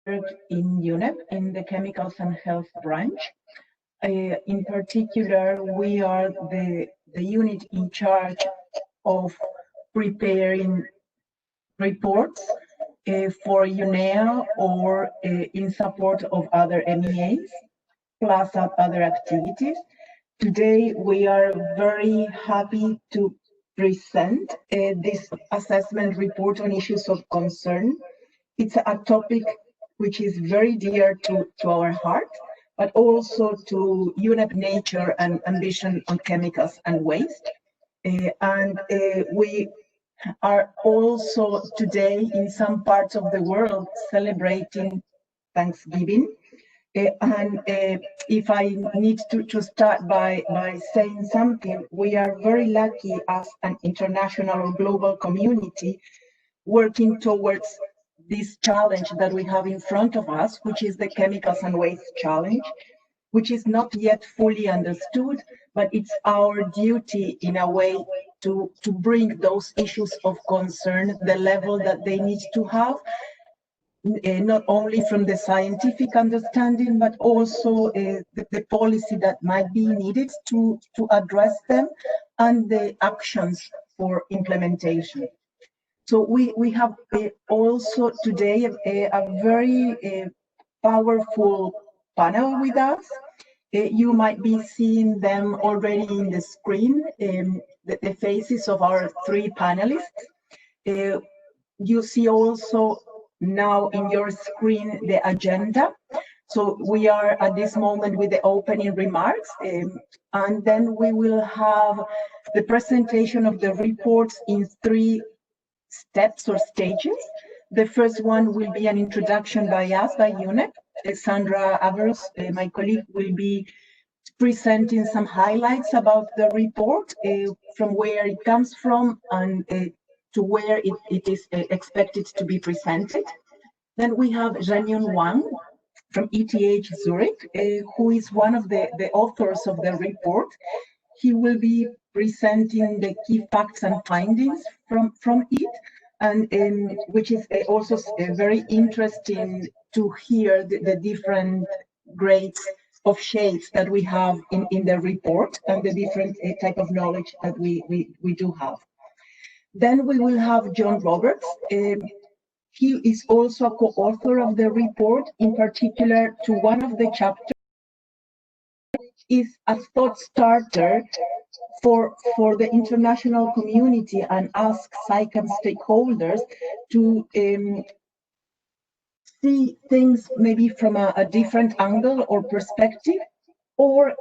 in UNEP, in the Chemicals and Health branch. In particular, we are the unit in charge of preparing reports for UNEA or in support of other MEAs, plus other activities. Today, we are very happy to present this assessment report on issues of concern. It's a topic which is very dear to our heart, but also to UNEP nature and ambition on chemicals and waste. We are also today in some parts of the world celebrating Thanksgiving. If I need to start by saying something, we are very lucky as an international or global community working towards this challenge that we have in front of us, which is the chemicals and waste challenge, which is not yet fully understood, but it's our duty in a way to bring those issues of concern the level that they need to have, not only from the scientific understanding, but also the policy that might be needed to address them and the actions for implementation. So we have also today a very powerful panel with us. You might be seeing them already in the screen, the faces of our three panelists. You see also now in your screen the agenda. So we are at this moment with the opening remarks, and then we will have the presentation of the reports in 3 steps or stages. The first one will be an introduction by us, by UNEP. Sandra Averos, my colleague, will be presenting some highlights about the report, from where it comes from and to where it is expected to be presented. Then we have Zhenyun Wang from ETH Zurich, who is one of the authors of the report. He will be presenting the key facts and findings from it, and which is also very interesting to hear the different grades of shades that we have in the report and the different type of knowledge that we do have. Then we will have John Roberts. He is also a co-author of the report, in particular to one of the chapters is a thought starter for the international community and ask SciChem stakeholders to see things maybe from a different angle or perspective, or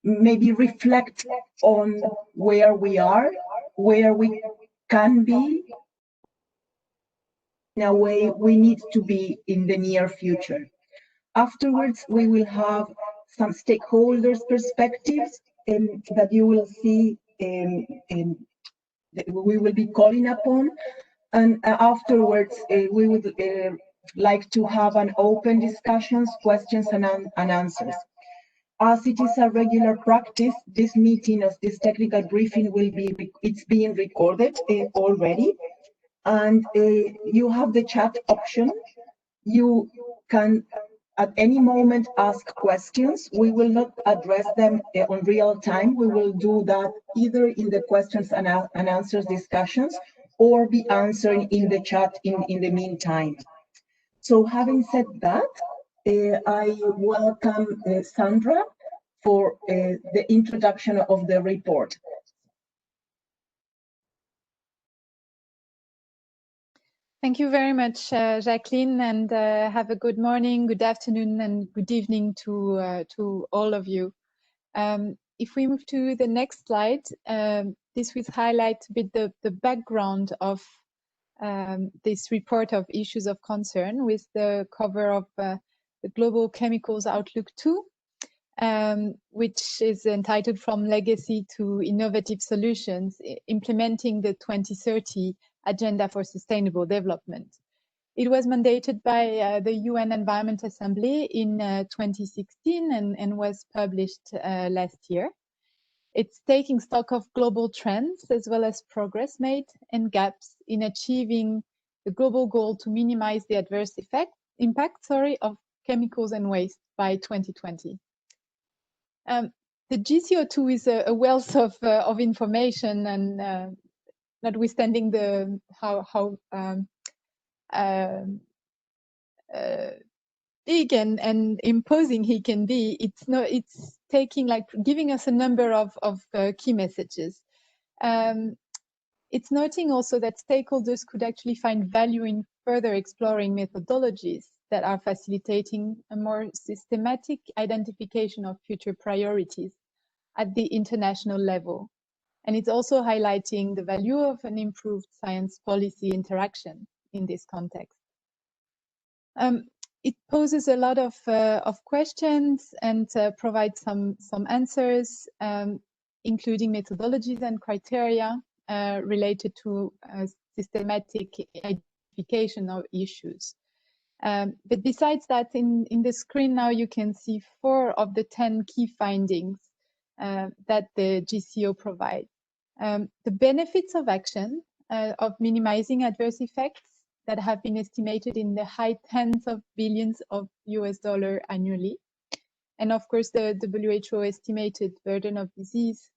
maybe reflect on where we are, where we can be, in a way we need to be in the near future. Afterwards, we will have some stakeholders' perspectives that you will see that we will be calling upon. And afterwards, we would like to have an open discussions, questions and answers. As it is a regular practice, this meeting, as this technical briefing will be, it's being recorded already. And you have the chat option. You can at any moment ask questions. We will not address them on real time. We will do that either in the questions and answers discussions or be answering in the chat in the meantime. So having said that, I welcome Sandra for the introduction of the report. Thank you very much, Jacqueline, and have a good morning, good afternoon, and good evening to all of you. If we move to the next slide, this will highlight a bit the background of this report of issues of concern with the cover of the Global Chemicals Outlook 2, which is entitled From Legacy to Innovative Solutions, Implementing the 2030 Agenda for Sustainable Development. It was mandated by the UN Environment Assembly in 2016 and was published last year. It's taking stock of global trends as well as progress made and gaps in achieving the global goal to minimize the adverse effects impact of chemicals and waste by 2020. The GCO2 is a wealth of information, and notwithstanding how big and imposing he can be, it's giving us a number of key messages. It's noting also that stakeholders could actually find value in further exploring methodologies that are facilitating a more systematic identification of future priorities at the international level. And it's also highlighting the value of an improved science policy interaction in this context. It poses a lot of questions and provides some answers, including methodologies and criteria related to systematic identification of issues. But besides that, in the screen now you can see 4 of the 10 key findings that the GCO provides. The benefits of action of minimizing adverse effects that have been estimated in the high tens of billions of US dollars annually. And of course, the WHO estimated burden of disease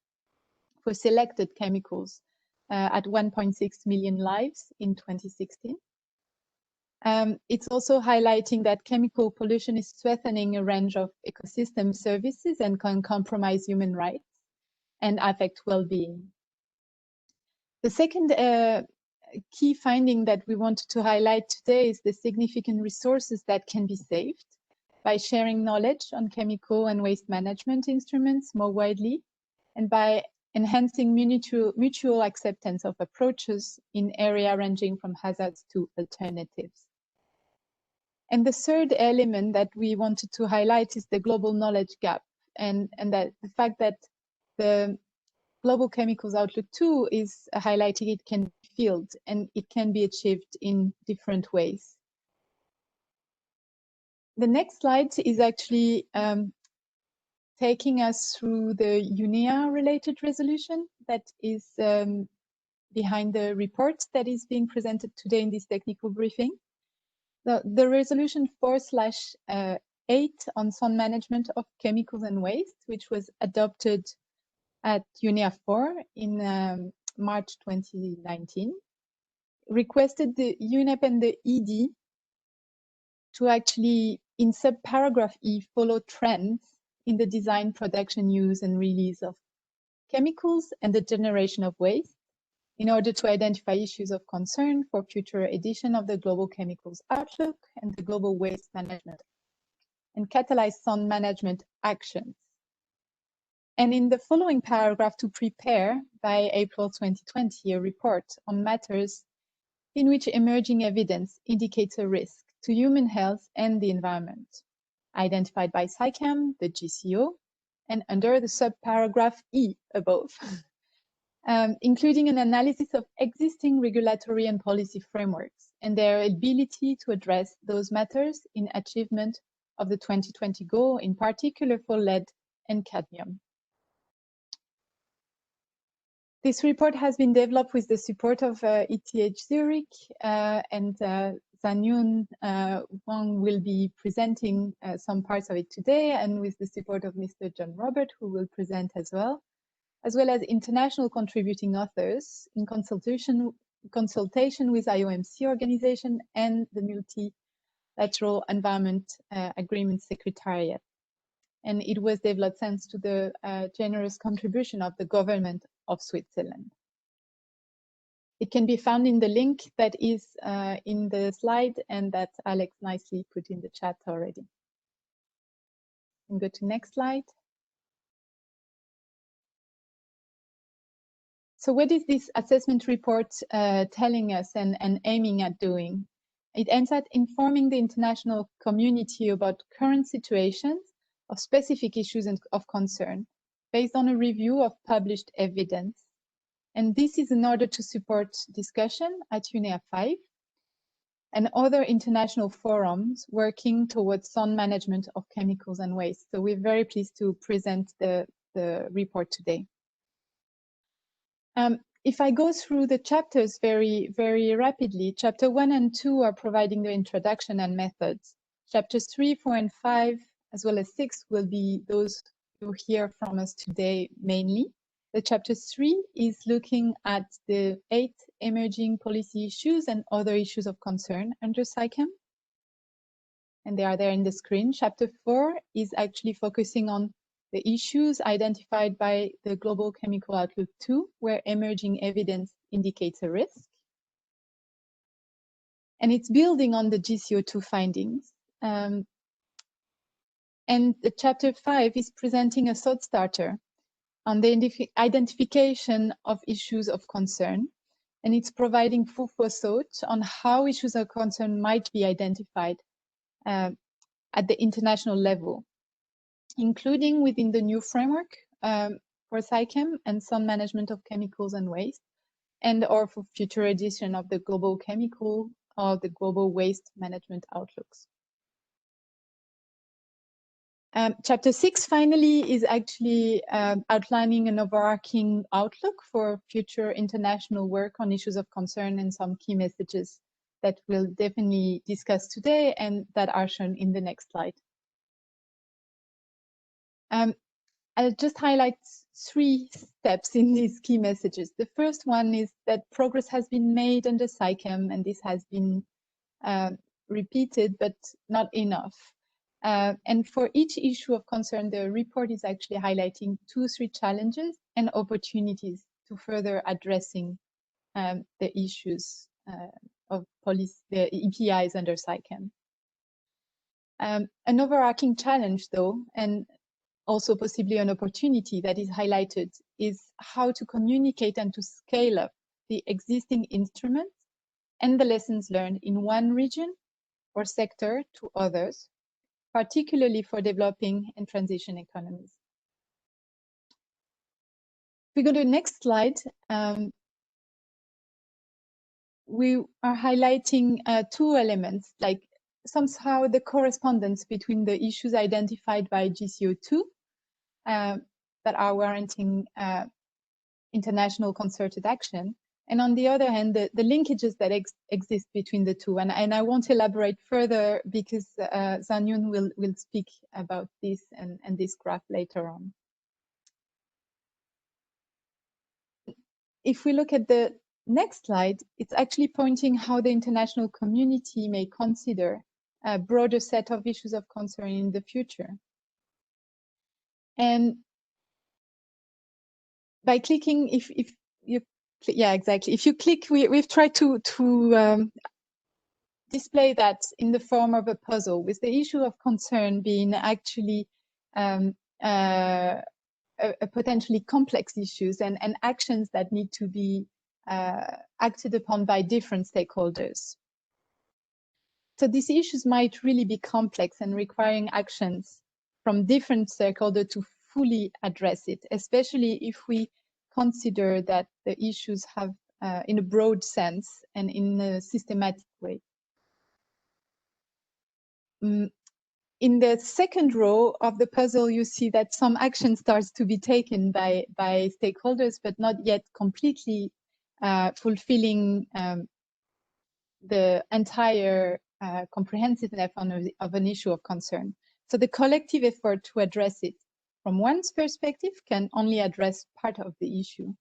for selected chemicals at 1.6 million lives in 2016. It's also highlighting that chemical pollution is threatening a range of ecosystem services and can compromise human rights and affect well-being. The second key finding that we wanted to highlight today is the significant resources that can be saved by sharing knowledge on chemical and waste management instruments more widely, and by enhancing mutual acceptance of approaches in areas ranging from hazards to alternatives. And the third element that we wanted to highlight is the global knowledge gap, and that the fact that the Global Chemicals Outlook 2 is highlighting it can be filled and it can be achieved in different ways. The next slide is actually taking us through the UNEA related resolution that is behind the report that is being presented today in this technical briefing. The resolution 4/8 on sound management of chemicals and waste, which was adopted at UNEA 4 in March 2019, requested the UNEP and the ED to actually, in subparagraph E, follow trends in the design, production, use, and release of chemicals and the generation of waste in order to identify issues of concern for future edition of the Global Chemicals Outlook and the Global Waste Management, and catalyze sound management actions. And in the following paragraph, to prepare by April 2020 a report on matters in which emerging evidence indicates a risk to human health and the environment, identified by SciChem, the GCO, and under the subparagraph E above, including an analysis of existing regulatory and policy frameworks and their ability to address those matters in achievement of the 2020 goal, in particular for lead and cadmium. This report has been developed with the support of ETH Zurich, and Zanyun Wang will be presenting some parts of it today, and with the support of Mr. John Robert, who will present as well as international contributing authors in consultation with IOMC organization and the Multilateral Environment Agreement Secretariat. And it was developed thanks to the generous contribution of the government of Switzerland. It can be found in the link that is in the slide and that Alex nicely put in the chat already. And go to next slide. So what is this assessment report telling us and aiming at doing? It aims at informing the international community about current situations of specific issues of concern based on a review of published evidence. And this is in order to support discussion at UNEA 5 and other international forums working towards sound management of chemicals and waste. So we're very pleased to present the report today. If I go through the chapters very rapidly, chapter 1 and 2 are providing the introduction and methods. Chapters 3, 4, and 5, as well as 6, will be those you hear from us today mainly. The chapter 3 is looking at the 8 emerging policy issues and other issues of concern under SAICM. And they are there in the screen. Chapter 4 is actually focusing on the issues identified by the Global Chemical Outlook 2, where emerging evidence indicates a risk. And it's building on the GCO2 findings. And the chapter 5 is presenting a thought starter on the identification of issues of concern. And it's providing food for thought on how issues of concern might be identified at the international level, including within the new framework for SAICM and some management of chemicals and waste, and or for future edition of the global chemical or the global waste management outlooks. Chapter 6 finally is actually outlining an overarching outlook for future international work on issues of concern and some key messages that we'll definitely discuss today and that are shown in the next slide. I'll just highlight 3 steps in these key messages. The first one is that progress has been made under SAICM, and this has been repeated, but not enough. And for each issue of concern, the report is actually highlighting 2-3 challenges and opportunities to further addressing the issues of policy, the EPIs under SAICM. An overarching challenge, though, and also possibly an opportunity that is highlighted, is how to communicate and to scale up the existing instruments and the lessons learned in one region or sector to others, particularly for developing and transition economies. If we go to the next slide, we are highlighting 2 elements, like somehow the correspondence between the issues identified by GCO2 that are warranting international concerted action, and on the other hand, the linkages that exist between the 2. And I won't elaborate further because Zanyun will speak about this and this graph later on. If we look at the next slide, it's actually pointing how the international community may consider a broader set of issues of concern in the future. And by clicking, if you, yeah, exactly. If you click, we've tried to display that in the form of a puzzle, with the issue of concern being actually a potentially complex issues and actions that need to be acted upon by different stakeholders. So these issues might really be complex and requiring actions from different stakeholders to fully address it, especially if we consider that the issues have in a broad sense and in a systematic way. In the second row of the puzzle, you see that some action starts to be taken by stakeholders, but not yet completely fulfilling the entire comprehensiveness of an issue of concern. So the collective effort to address it from one's perspective can only address part of the issue.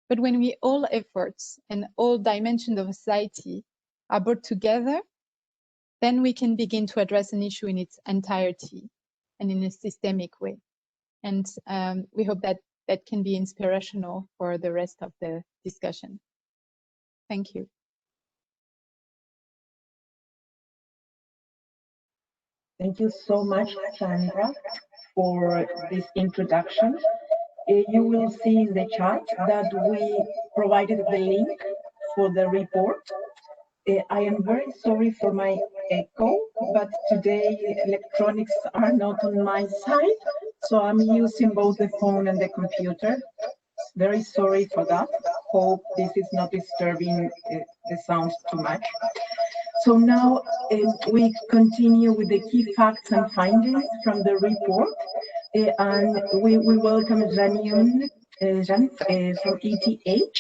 But when all efforts and all dimensions of society are brought together, then we can begin to address an issue in its entirety and in a systemic way. And we hope that that can be inspirational for the rest of the discussion. Thank you. Thank you so much, Sandra, for this introduction. You will see in the chat that we provided the link for the report. I am very sorry for my echo, but today electronics are not on my side, so I'm using both the phone and the computer. Very sorry for that. Hope this is not disturbing the sound too much. So now we continue with the key facts and findings from the report, and we welcome Zanyun Janet from ETH,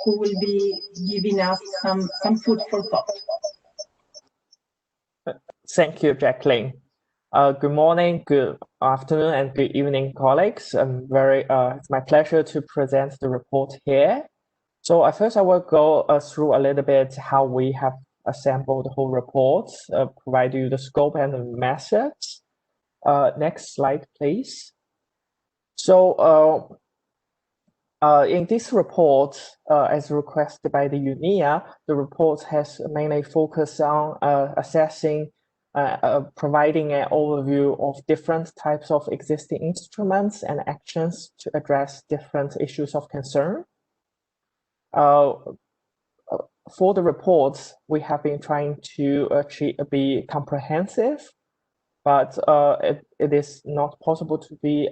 who will be giving us some food for thought. Thank you, Jacqueline. Good morning, good afternoon, and good evening, colleagues. It's my pleasure to present the report here. So first I will go through a little bit how we have assembled the whole report, provide you the scope and the methods. Next slide, please. So in this report, as requested by the UNEP, the report has mainly focused on assessing, providing an overview of different types of existing instruments and actions to address different issues of concern. For the reports, we have been trying to be comprehensive, but it is not possible to be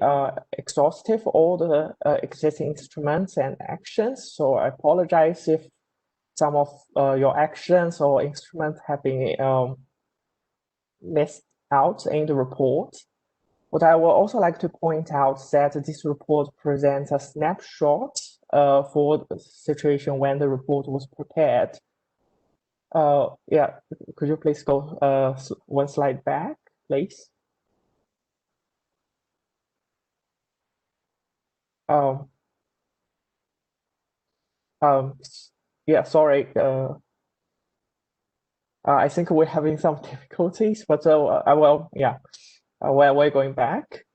exhaustive all the existing instruments and actions. So I apologize if some of your actions or instruments have been missed out in the report. But I would also like to point out that this report presents a snapshot for the situation when the report was prepared. Yeah, could you please go one slide back, please? Yeah, sorry. I think we're having some difficulties, but I will, yeah, we're going back.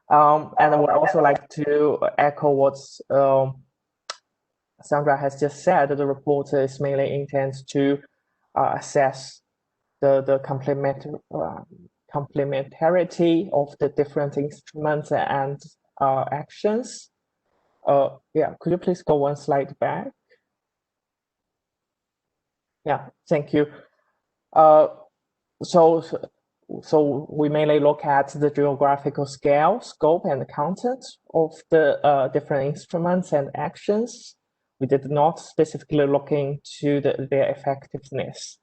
And I would also like to echo what Sandra has just said. The report is mainly intended to assess the complementarity of the different instruments and actions. Yeah, could you please go one slide back? Yeah, thank you. So we mainly look at the geographical scale, scope, and content of the different instruments and actions. We did not specifically look into their effectiveness.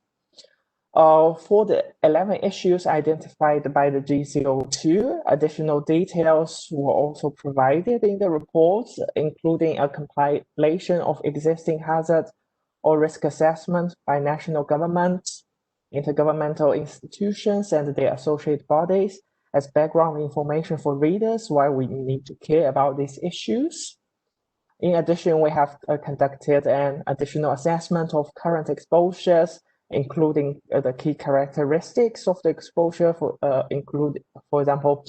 For the 11 issues identified by the GCO2, additional details were also provided in the report, including a compilation of existing hazard or risk assessment by national governments, intergovernmental institutions, and their associated bodies as background information for readers why we need to care about these issues. In addition, we have conducted an additional assessment of current exposures, including the key characteristics of the exposure, for example,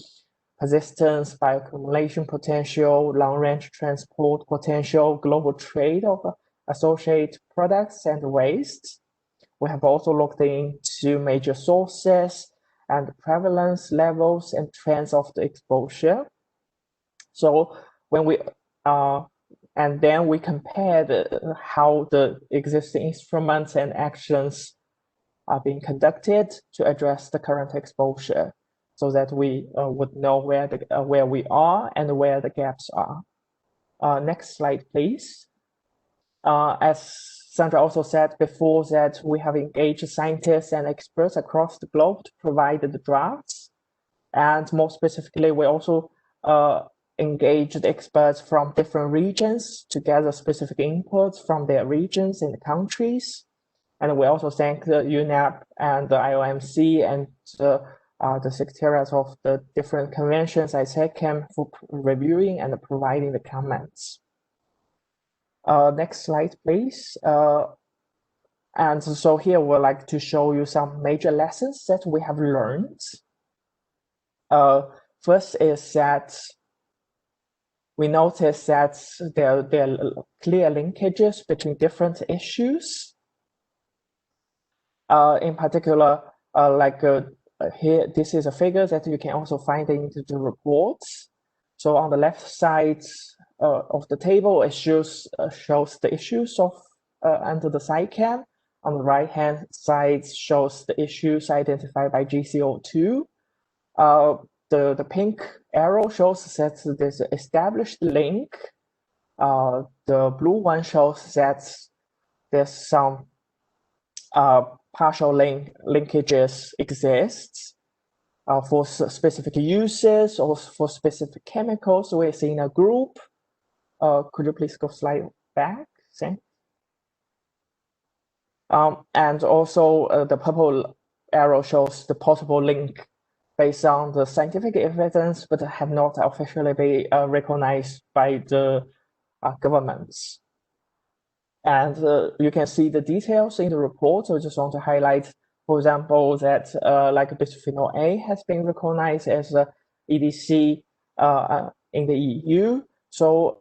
persistence, bioaccumulation potential, long-range transport potential, global trade of associated products and waste. We have also looked into major sources and prevalence levels and trends of the exposure. So when we and then we compared how the existing instruments and actions are being conducted to address the current exposure, so that we would know where we are and where the gaps are. Next slide, please. As Sandra also said before, that we have engaged scientists and experts across the globe to provide the drafts, and more specifically, we also engaged experts from different regions to gather specific inputs from their regions and countries. And we also thank the UNEP and the IOMC and the secretariats of the different conventions I SECAM for reviewing and providing the comments. Next slide, please. And so here we'd like to show you some major lessons that we have learned. First is that we notice that there are clear linkages between different issues. In particular, here, this is a figure that you can also find in the reports. So on the left side of the table, it shows the issues of under the SciCam. On the right-hand side shows the issues identified by GCO2. The pink arrow shows that there's an established link. The blue one shows that there's some partial linkages exist for specific uses or for specific chemicals within a group. Could you please go slide back? Thanks. And also the purple arrow shows the possible link based on the scientific evidence, but have not officially been recognized by the governments. And you can see the details in the report. So I just want to highlight, for example, that like bisphenol A has been recognized as a EDC in the EU. So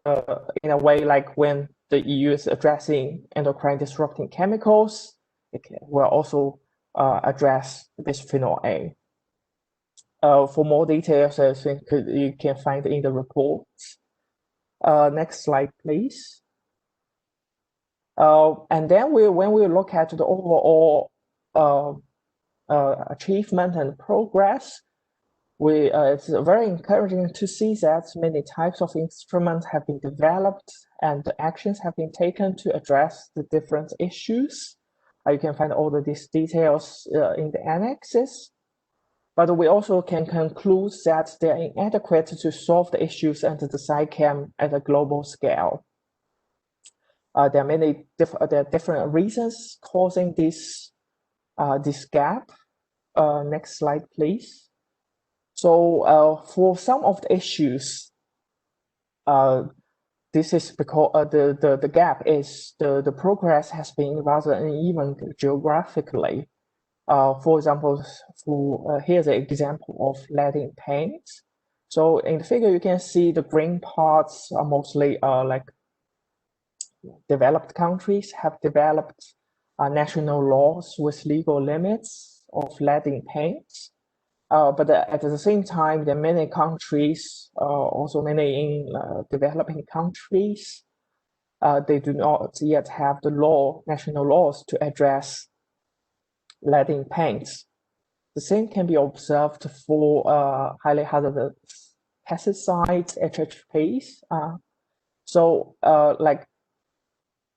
in a way, like when the EU is addressing endocrine disrupting chemicals, it will also address bisphenol A. For more details, I think you can find in the report. Next slide, please. And then when we look at the overall achievement and progress, it's very encouraging to see that many types of instruments have been developed and the actions have been taken to address the different issues. You can find all of these details in the annexes. But we also can conclude that they're inadequate to solve the issues under the SciChem at a global scale. There are many different reasons causing this gap. Next slide, please. So for some of the issues, this is because the gap is the progress has been rather uneven geographically. For example, here's an example of leading paint. So in the figure, you can see the green parts are mostly like developed countries have developed national laws with legal limits of leading paint. But at the same time, there are many countries, also many in developing countries, they do not yet have the national laws to address leading paints. The same can be observed for highly hazardous pesticides, HHPs. So like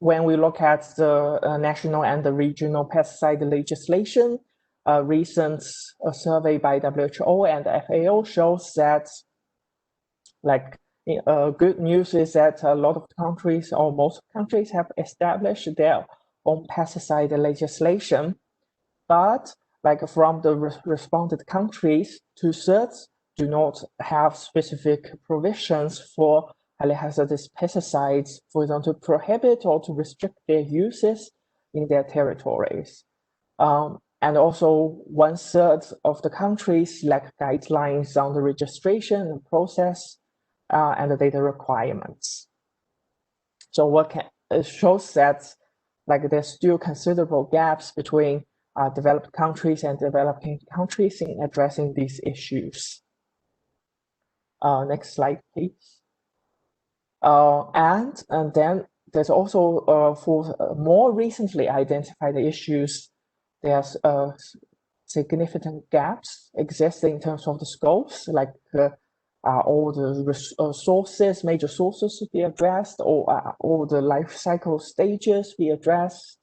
when we look at the national and the regional pesticide legislation, a recent survey by WHO and FAO shows that, like, good news is that a lot of countries, or most countries, have established their own pesticide legislation. But, like, from the responded countries, 2/3 do not have specific provisions for highly hazardous pesticides, for example, to prohibit or to restrict their uses in their territories. And also 1/3 of the countries lack guidelines on the registration and process and the data requirements. So it shows that, like, there's still considerable gaps between developed countries and developing countries in addressing these issues. Next slide, please. And then there's also for more recently identified issues, there's significant gaps existing in terms of the scopes, like all the sources, major sources to be addressed, or all the life cycle stages be addressed,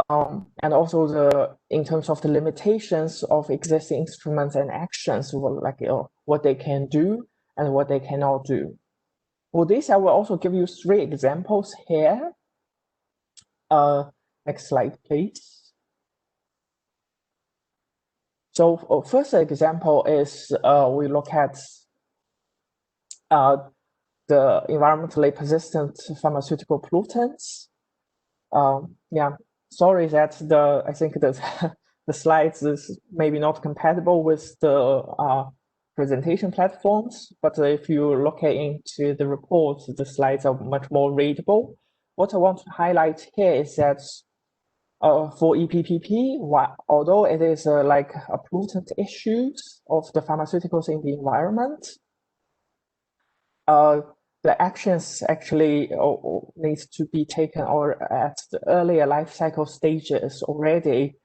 and also in terms of the limitations of existing instruments and actions, like what they can do and what they cannot do. For this, I will also give you 3 examples here. Next slide, please. So first example is we look at the environmentally persistent pharmaceutical pollutants. Yeah, sorry that I think that the slides is maybe not compatible with the presentation platforms, but if you look into the report, the slides are much more readable. What I want to highlight here is that for EPPP, although it is like a pollutant issues of the pharmaceuticals in the environment, the actions actually needs to be taken or at the earlier life cycle stages already,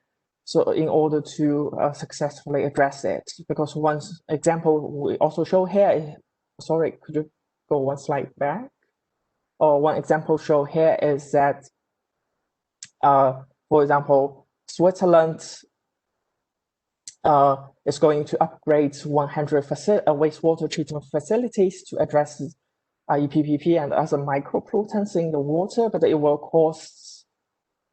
so in order to successfully address it. Because one example we also show here, sorry, could you go one slide back? Or one example show here is that, for example, Switzerland is going to upgrade 100 wastewater treatment facilities to address EPPP and other micropollutants in the water, but it will cost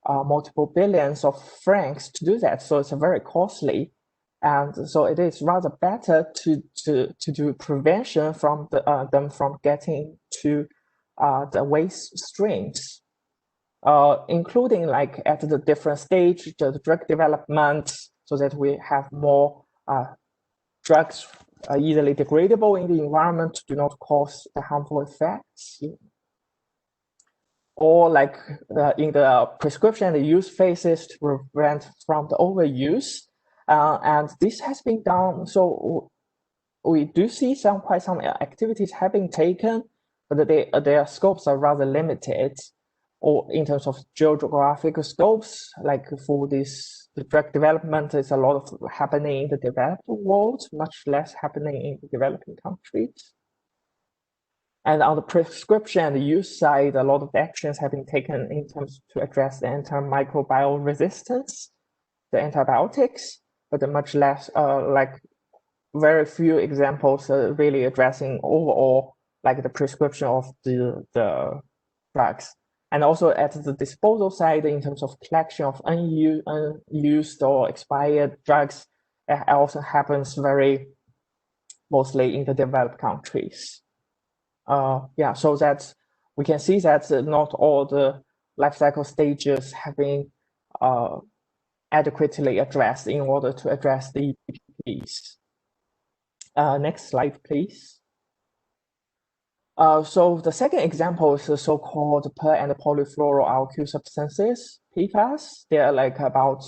multiple billions of francs to do that. So it's very costly. And so it is rather better to do prevention from them from getting to the waste streams, including like at the different stage, the drug development, so that we have more drugs easily degradable in the environment, do not cause the harmful effects. Or like in the prescription and use phases to prevent from the overuse. And this has been done. So we do see quite some activities have been taken, but their scopes are rather limited, or in terms of geographical scopes. Like for this, the drug development is a lot of happening in the developed world, much less happening in the developing countries. And on the prescription and the use side, a lot of actions have been taken in terms to address the antimicrobial resistance, the antibiotics, but much less, like very few examples really addressing overall, like the prescription of the drugs. And also at the disposal side, in terms of collection of unused or expired drugs, it also happens very mostly in the developed countries. Yeah, so that we can see that not all the life cycle stages have been adequately addressed in order to address the EPPs. Next slide, please. So the second example is the so-called per- and polyfluoroalkyl substances, PFAS. There are like about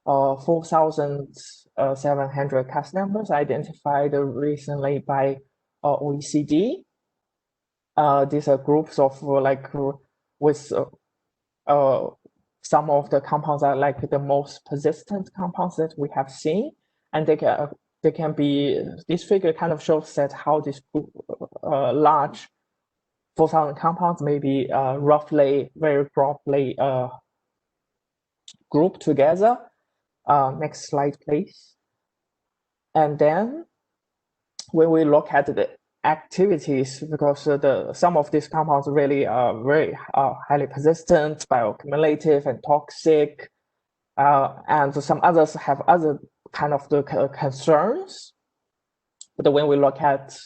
4,700 case numbers identified recently by OECD. These are groups of like with some of the compounds are like the most persistent compounds that we have seen, and they can be, this figure kind of shows that how this group, large 4,000 compounds may be roughly, very broadly grouped together. Next slide, please. And then when we look at the activities, because some of these compounds really are very highly persistent, bioaccumulative, and toxic, and some others have other kind of the concerns. But when we look at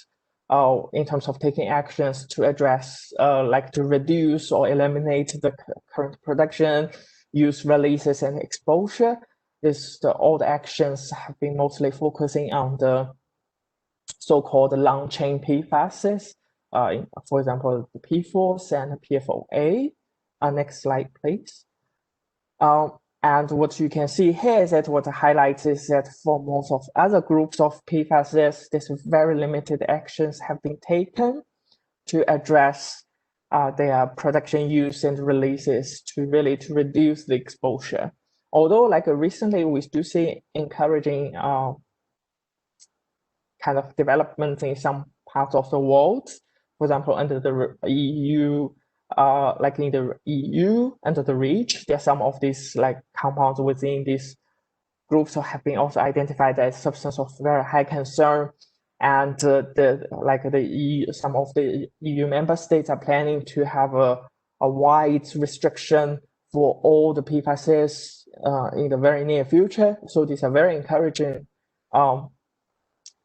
in terms of taking actions to address, like to reduce or eliminate the current production, use, releases, and exposure, all the actions have been mostly focusing on the so-called long chain PFASs, for example, the PFOS and PFOA. Next slide, please. And what you can see here is that what highlights is that for most of other groups of PFASs, there's very limited actions have been taken to address their production, use, and releases to reduce the exposure. Although like recently we do see encouraging kind of development in some parts of the world. For example, under the EU, like in the EU, under the REACH, there are some of these like compounds within these groups have been also identified as substance of very high concern. And some of the EU member states are planning to have a wide restriction for all the PFASs in the very near future. So these are very encouraging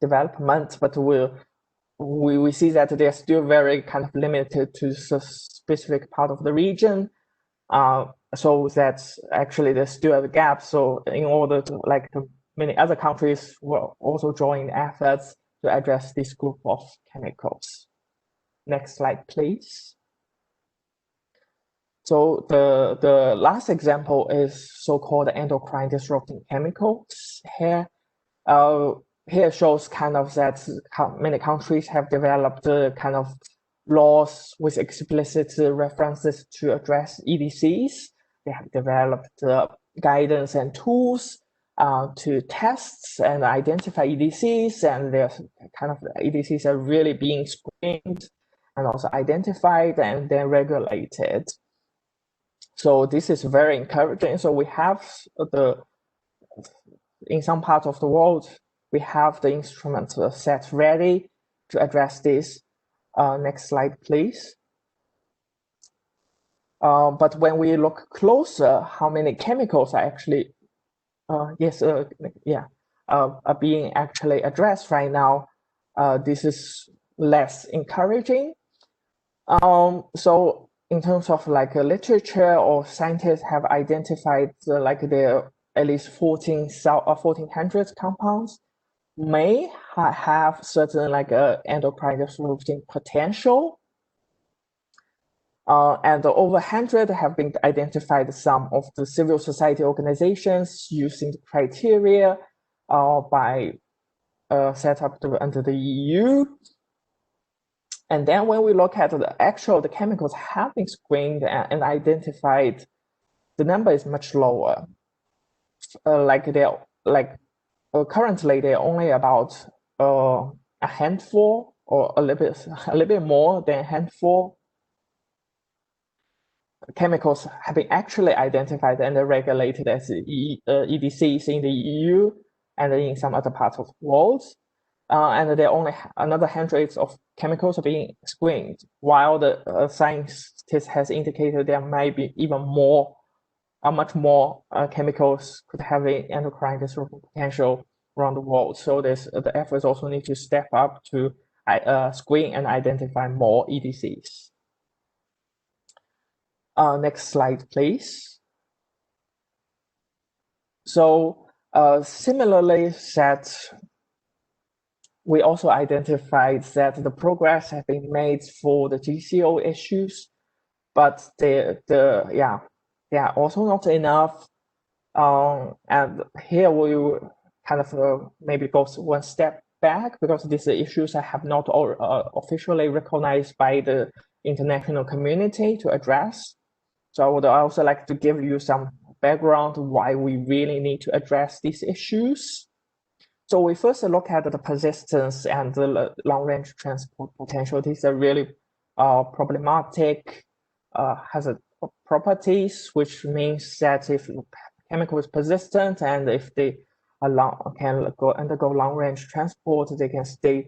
development, but we see that they're still very kind of limited to a specific part of the region. So that's actually there's still a gap. So in order to many other countries will also join efforts to address this group of chemicals. Next slide, please. So the last example is so-called endocrine disrupting chemicals. Here shows kind of that many countries have developed kind of laws with explicit references to address EDCs. They have developed guidance and tools to test and identify EDCs, and there's kind of EDCs are really being screened and also identified and then regulated. So this is very encouraging. So we have in some parts of the world, we have the instruments set ready to address this. Next slide, please. But when we look closer, how many chemicals are actually, are being actually addressed right now, this is less encouraging. So in terms of like literature, or scientists have identified like there at least 1400 compounds may have certain like endocrine disrupting potential. And over 100 have been identified. Some of the civil society organizations using the criteria by set up under the EU. And then when we look at the chemicals have been screened and identified, the number is much lower. Currently they're only about a handful, or a little bit more than a handful. Chemicals have been actually identified and regulated as EDCs in the EU and in some other parts of the world. And there are only another hundreds of chemicals are being screened, while the scientist has indicated there might be even more, much more chemicals could have an endocrine disrupting potential around the world. So the efforts also need to step up to screen and identify more EDCs. Next slide, please. So similarly, we also identified that the progress has been made for the GCO issues, but they are also not enough. And here we will kind of maybe go one step back, because these issues have not officially recognized by the international community to address. So I would also like to give you some background why we really need to address these issues. So we first look at the persistence and the long-range transport potential. These are really problematic hazard properties, which means that if chemical is persistent and if they can undergo long-range transport, they can stay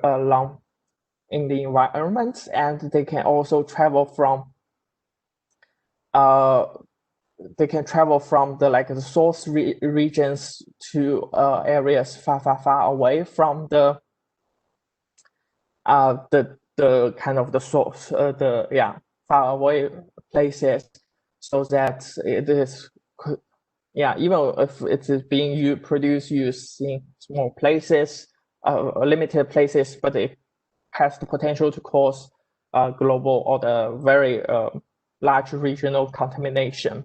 long in the environment, and they can also travel from the source regions to areas far away from the kind of the source, far away places, so that it is, even if it is being used in small places, limited places, but it has the potential to cause global or the very large regional contamination.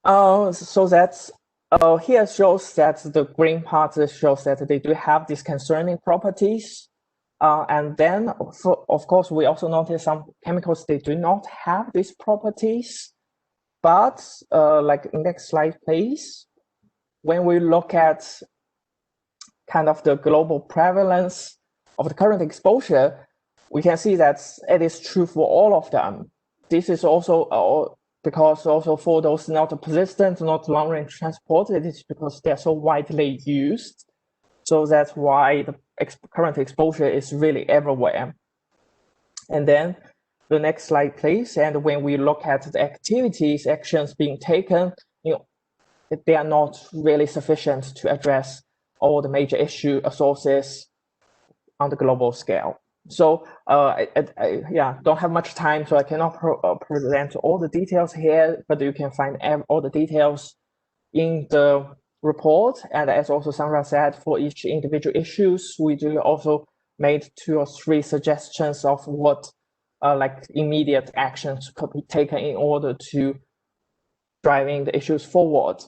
So that's here shows that the green part shows that they do have these concerning properties. And then, of course, we also notice some chemicals, they do not have these properties. But like next slide, please. When we look at kind of the global prevalence of the current exposure, we can see that it is true for all of them. This is also because also for those not persistent, not long-range transport, it is because they're so widely used. So that's why the current exposure is really everywhere. And then the next slide, please. And when we look at the actions being taken, they are not really sufficient to address all the major sources on the global scale. So I don't have much time, so I cannot present all the details here, but you can find all the details in the report. And as also Sandra said, for each individual issues, we do also made 2 or 3 suggestions of what like immediate actions could be taken in order to driving the issues forward.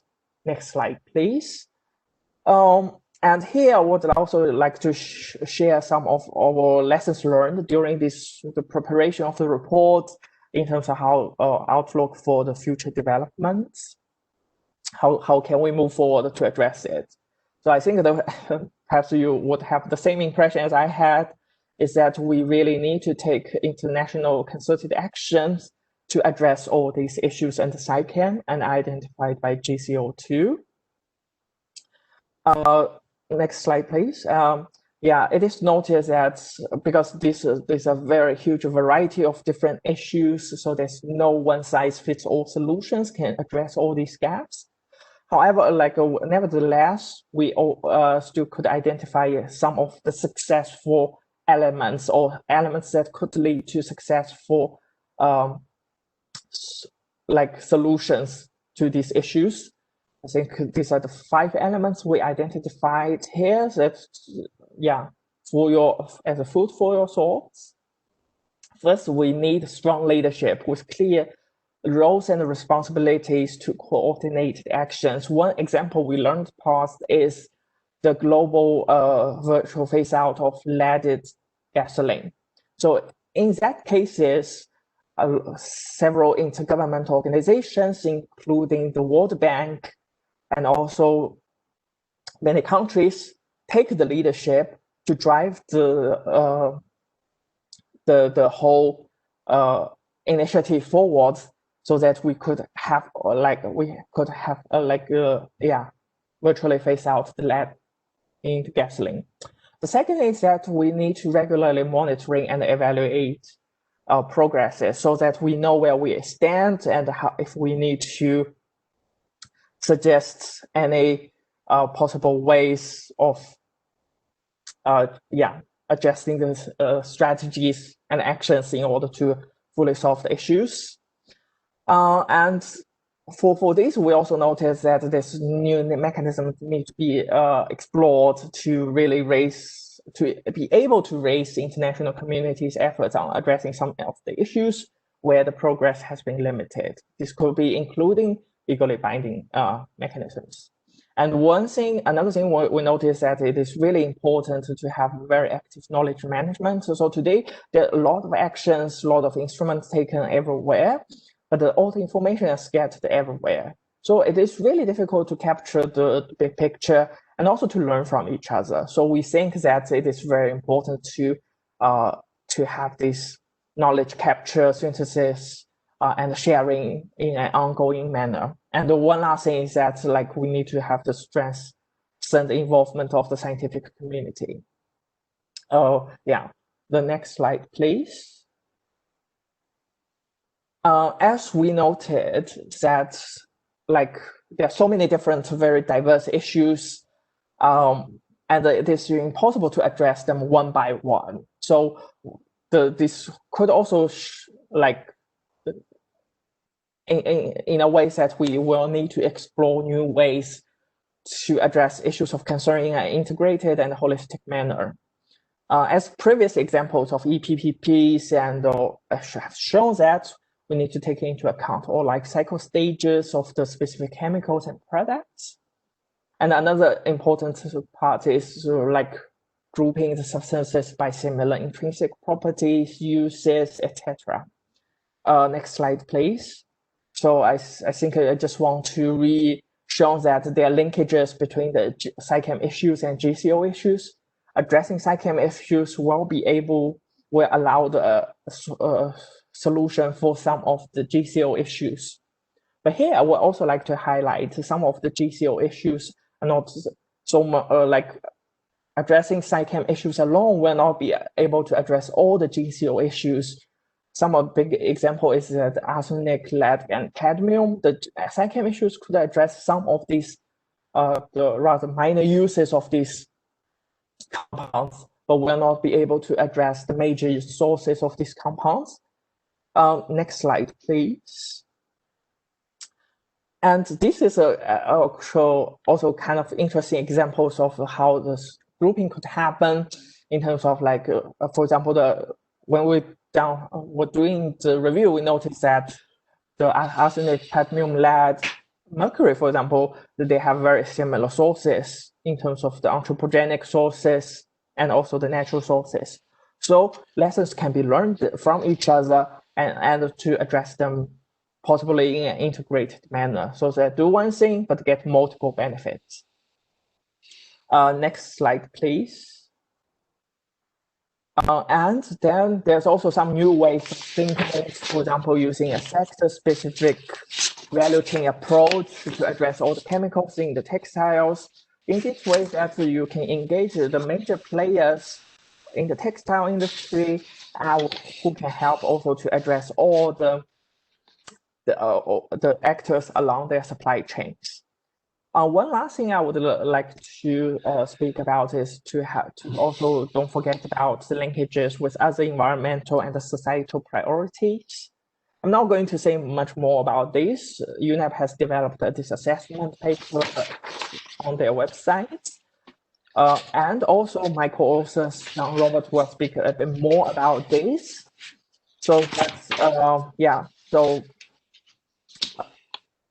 Next slide, please. And here I would also like to share some of our lessons learned during the preparation of the report in terms of how outlook for the future developments. How can we move forward to address it? So I think that perhaps you would have the same impression as I had, is that we really need to take international concerted actions to address all these issues under SciChem and identified by GCO2. Next slide, please. yeah, it is noticed that because there's a very huge variety of different issues, so there's no one-size-fits-all solutions can address all these gaps. However, nevertheless, we still could identify some of the successful elements or elements that could lead to successful solutions to these issues. I think these are the 5 elements we identified here. That, yeah, as a food for your thoughts. First, we need strong leadership with clear roles and responsibilities to coordinate actions. One example we learned past is the global virtual phase out of leaded gasoline. So in that cases, several intergovernmental organizations, including the World Bank and also many countries, take the leadership to drive the whole initiative forward, so that we could have virtually phase out the lead in the gasoline. The second is that we need to regularly monitoring and evaluate our progresses, so that we know where we stand and if we need to suggest any possible ways of adjusting the strategies and actions in order to fully solve the issues. And for this, we also noticed that this new mechanism need to be explored to really be able to raise the international community's efforts on addressing some of the issues where the progress has been limited. This could be including legally binding mechanisms. And another thing we noticed that it is really important to have very active knowledge management. So today, there are a lot of actions, a lot of instruments taken everywhere, but all the information is scattered everywhere. So it is really difficult to capture the big picture and also to learn from each other. So we think that it is very important to have this knowledge capture, synthesis, and sharing in an ongoing manner. And the one last thing is that we need to have the strengthened involvement of the scientific community. The next slide, please. As we noted that there are so many different, very diverse issues, and it is impossible to address them one by one. So this could also in a way that we will need to explore new ways to address issues of concern in an integrated and holistic manner. As previous examples of EPPPs and have shown that we need to take into account all life cycle stages of the specific chemicals and products. And another important part is grouping the substances by similar intrinsic properties, uses, etc. Next slide, please. So I think I just want to show that there are linkages between the SciChem issues and GCO issues. Addressing SciChem issues will allow the solution for some of the GCO issues. But here I would also like to highlight some of the GCO issues are not so much addressing SciChem issues alone will not be able to address all the GCO issues. Some of the big example is that arsenic, lead, and cadmium. The SciChem issues could address some of these the rather minor uses of these compounds, but will not be able to address the major sources of these compounds. Next slide, please. And this is also kind of interesting examples of how this grouping could happen in terms of for example, when we're doing the review, we noticed that the arsenic, cadmium, lead, mercury, for example, they have very similar sources in terms of the anthropogenic sources and also the natural sources. So lessons can be learned from each other and to address them possibly in an integrated manner. So they do one thing, but get multiple benefits. Next slide, please. And then there's also some new ways of thinking, for example, using a sector-specific value chain approach to address all the chemicals in the textiles. in this way that you can engage the major players in the textile industry who can help also to address all the actors along their supply chains. One last thing I would like to speak about is to also don't forget about the linkages with other environmental and societal priorities. I'm not going to say much more about this. UNEP has developed this assessment paper on their website. And also my co-authors, Robert, will speak a bit more about this. So that's, yeah, so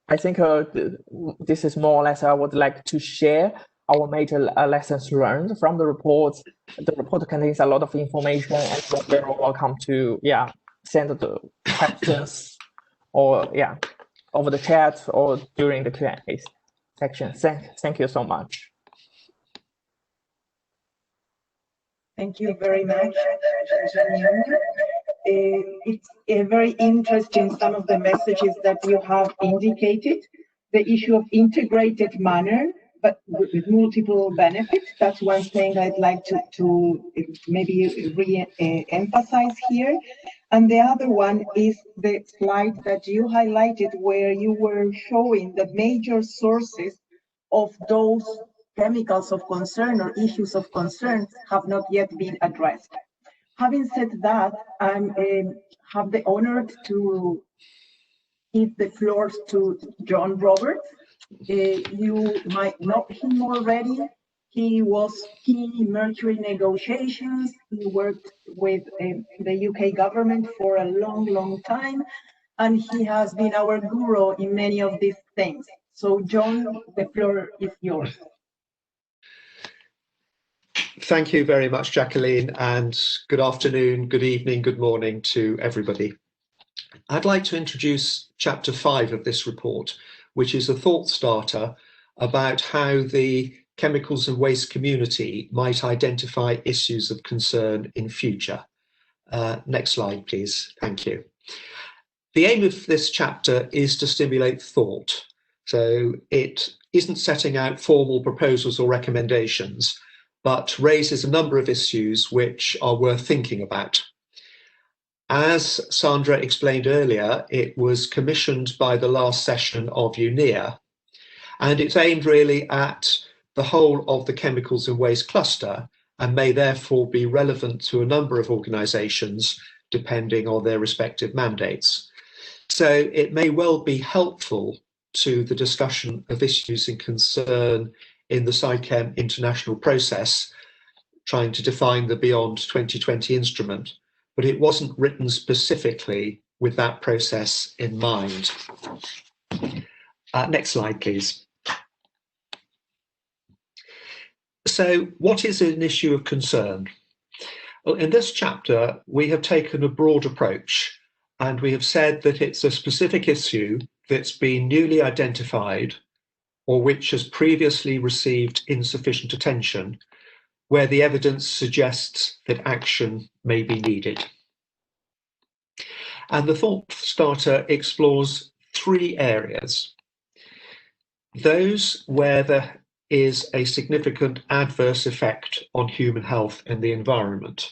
I think this is more or less I would like to share our major lessons learned from the report. The report contains a lot of information, and you're very welcome to send the questions or over the chat or during the Q&A section. Thank you so much. Thank you very much, it's very interesting, some of the messages that you have indicated. The issue of integrated manner, but with multiple benefits. That's one thing I'd like to maybe re-emphasize here. And the other one is the slide that you highlighted where you were showing the major sources of those chemicals of concern or issues of concern have not yet been addressed. Having said that, I have the honor to give the floor to John Roberts. You might know him already. He was key in Mercury negotiations. He worked with the UK government for a long, long time, and he has been our guru in many of these things. So, John, the floor is yours. Thank you very much, Jacqueline, and good afternoon, good evening, good morning to everybody. I'd like to introduce Chapter 5 of this report, which is a thought starter about how the chemicals and waste community might identify issues of concern in future. Next slide, please. Thank you. The aim of this chapter is to stimulate thought. So it isn't setting out formal proposals or recommendations, but raises a number of issues which are worth thinking about. As Sandra explained earlier, it was commissioned by the last session of UNEP, and it's aimed really at the whole of the chemicals and waste cluster and may therefore be relevant to a number of organisations depending on their respective mandates. So it may well be helpful to the discussion of issues in concern in the SciChem international process, trying to define the Beyond 2020 instrument, but it wasn't written specifically with that process in mind. Next slide, please. So what is an issue of concern? Well, in this chapter, we have taken a broad approach, and we have said that it's a specific issue that's been newly identified or which has previously received insufficient attention, where the evidence suggests that action may be needed. And the thought starter explores three areas. Those where there is a significant adverse effect on human health and the environment.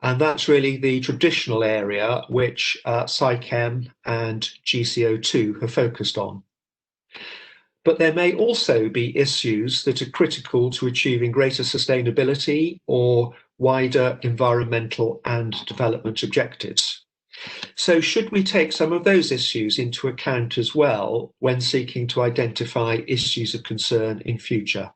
And that's really the traditional area which SciChem and GCO2 have focused on. But there may also be issues that are critical to achieving greater sustainability or wider environmental and development objectives. So should we take some of those issues into account as well when seeking to identify issues of concern in future?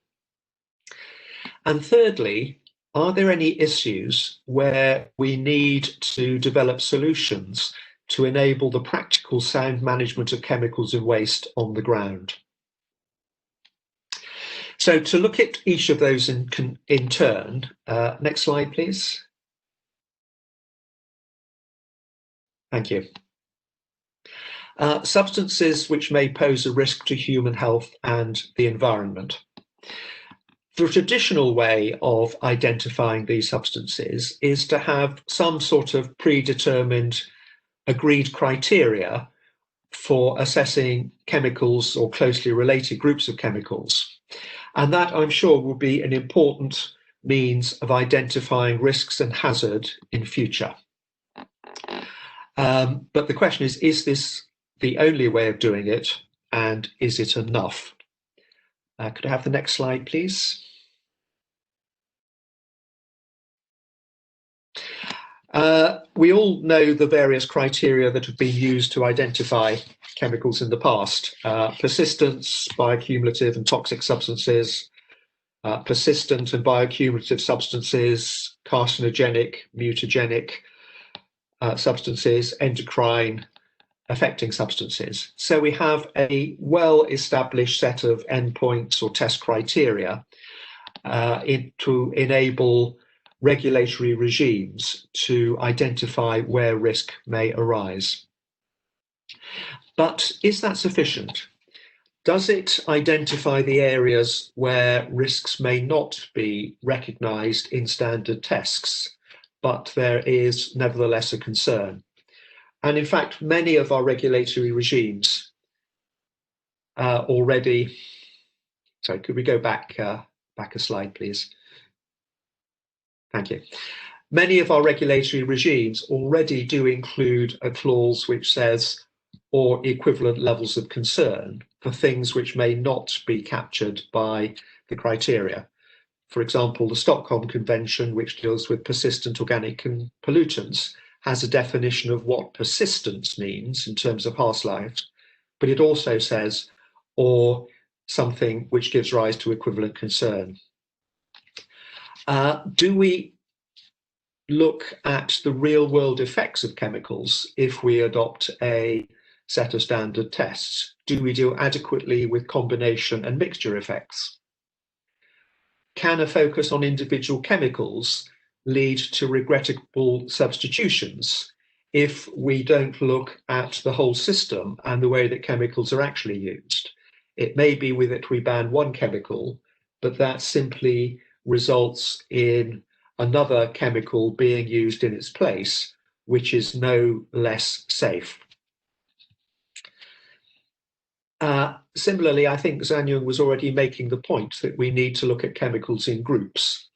And thirdly, are there any issues where we need to develop solutions to enable the practical sound management of chemicals and waste on the ground? So to look at each of those in turn, next slide, please. Thank you. Substances which may pose a risk to human health and the environment. The traditional way of identifying these substances is to have some sort of predetermined agreed criteria for assessing chemicals or closely related groups of chemicals. And that, I'm sure, will be an important means of identifying risks and hazard in future. But the question is this the only way of doing it, and is it enough? Could I have the next slide, please? We all know the various criteria that have been used to identify chemicals in the past. Persistence, bioaccumulative and toxic substances, persistent and bioaccumulative substances, carcinogenic, mutagenic substances, endocrine, affecting substances. So we have a well-established set of endpoints or test criteria to enable regulatory regimes to identify where risk may arise. But is that sufficient? Does it identify the areas where risks may not be recognised in standard tests, but there is nevertheless a concern? And in fact, many of our regulatory regimes already, sorry, could we go back a slide, please? Thank you. Many of our regulatory regimes already do include a clause which says, or equivalent levels of concern for things which may not be captured by the criteria. For example, the Stockholm Convention, which deals with persistent organic pollutants, has a definition of what persistence means in terms of half-life, but it also says, or something which gives rise to equivalent concern. Do we look at the real-world effects of chemicals if we adopt a set of standard tests? Do we deal adequately with combination and mixture effects? Can a focus on individual chemicals lead to regrettable substitutions if we don't look at the whole system and the way that chemicals are actually used? It may be with it we ban one chemical, but that simply results in another chemical being used in its place, which is no less safe. Similarly, I think Zhanyun was already making the point that we need to look at chemicals in groups.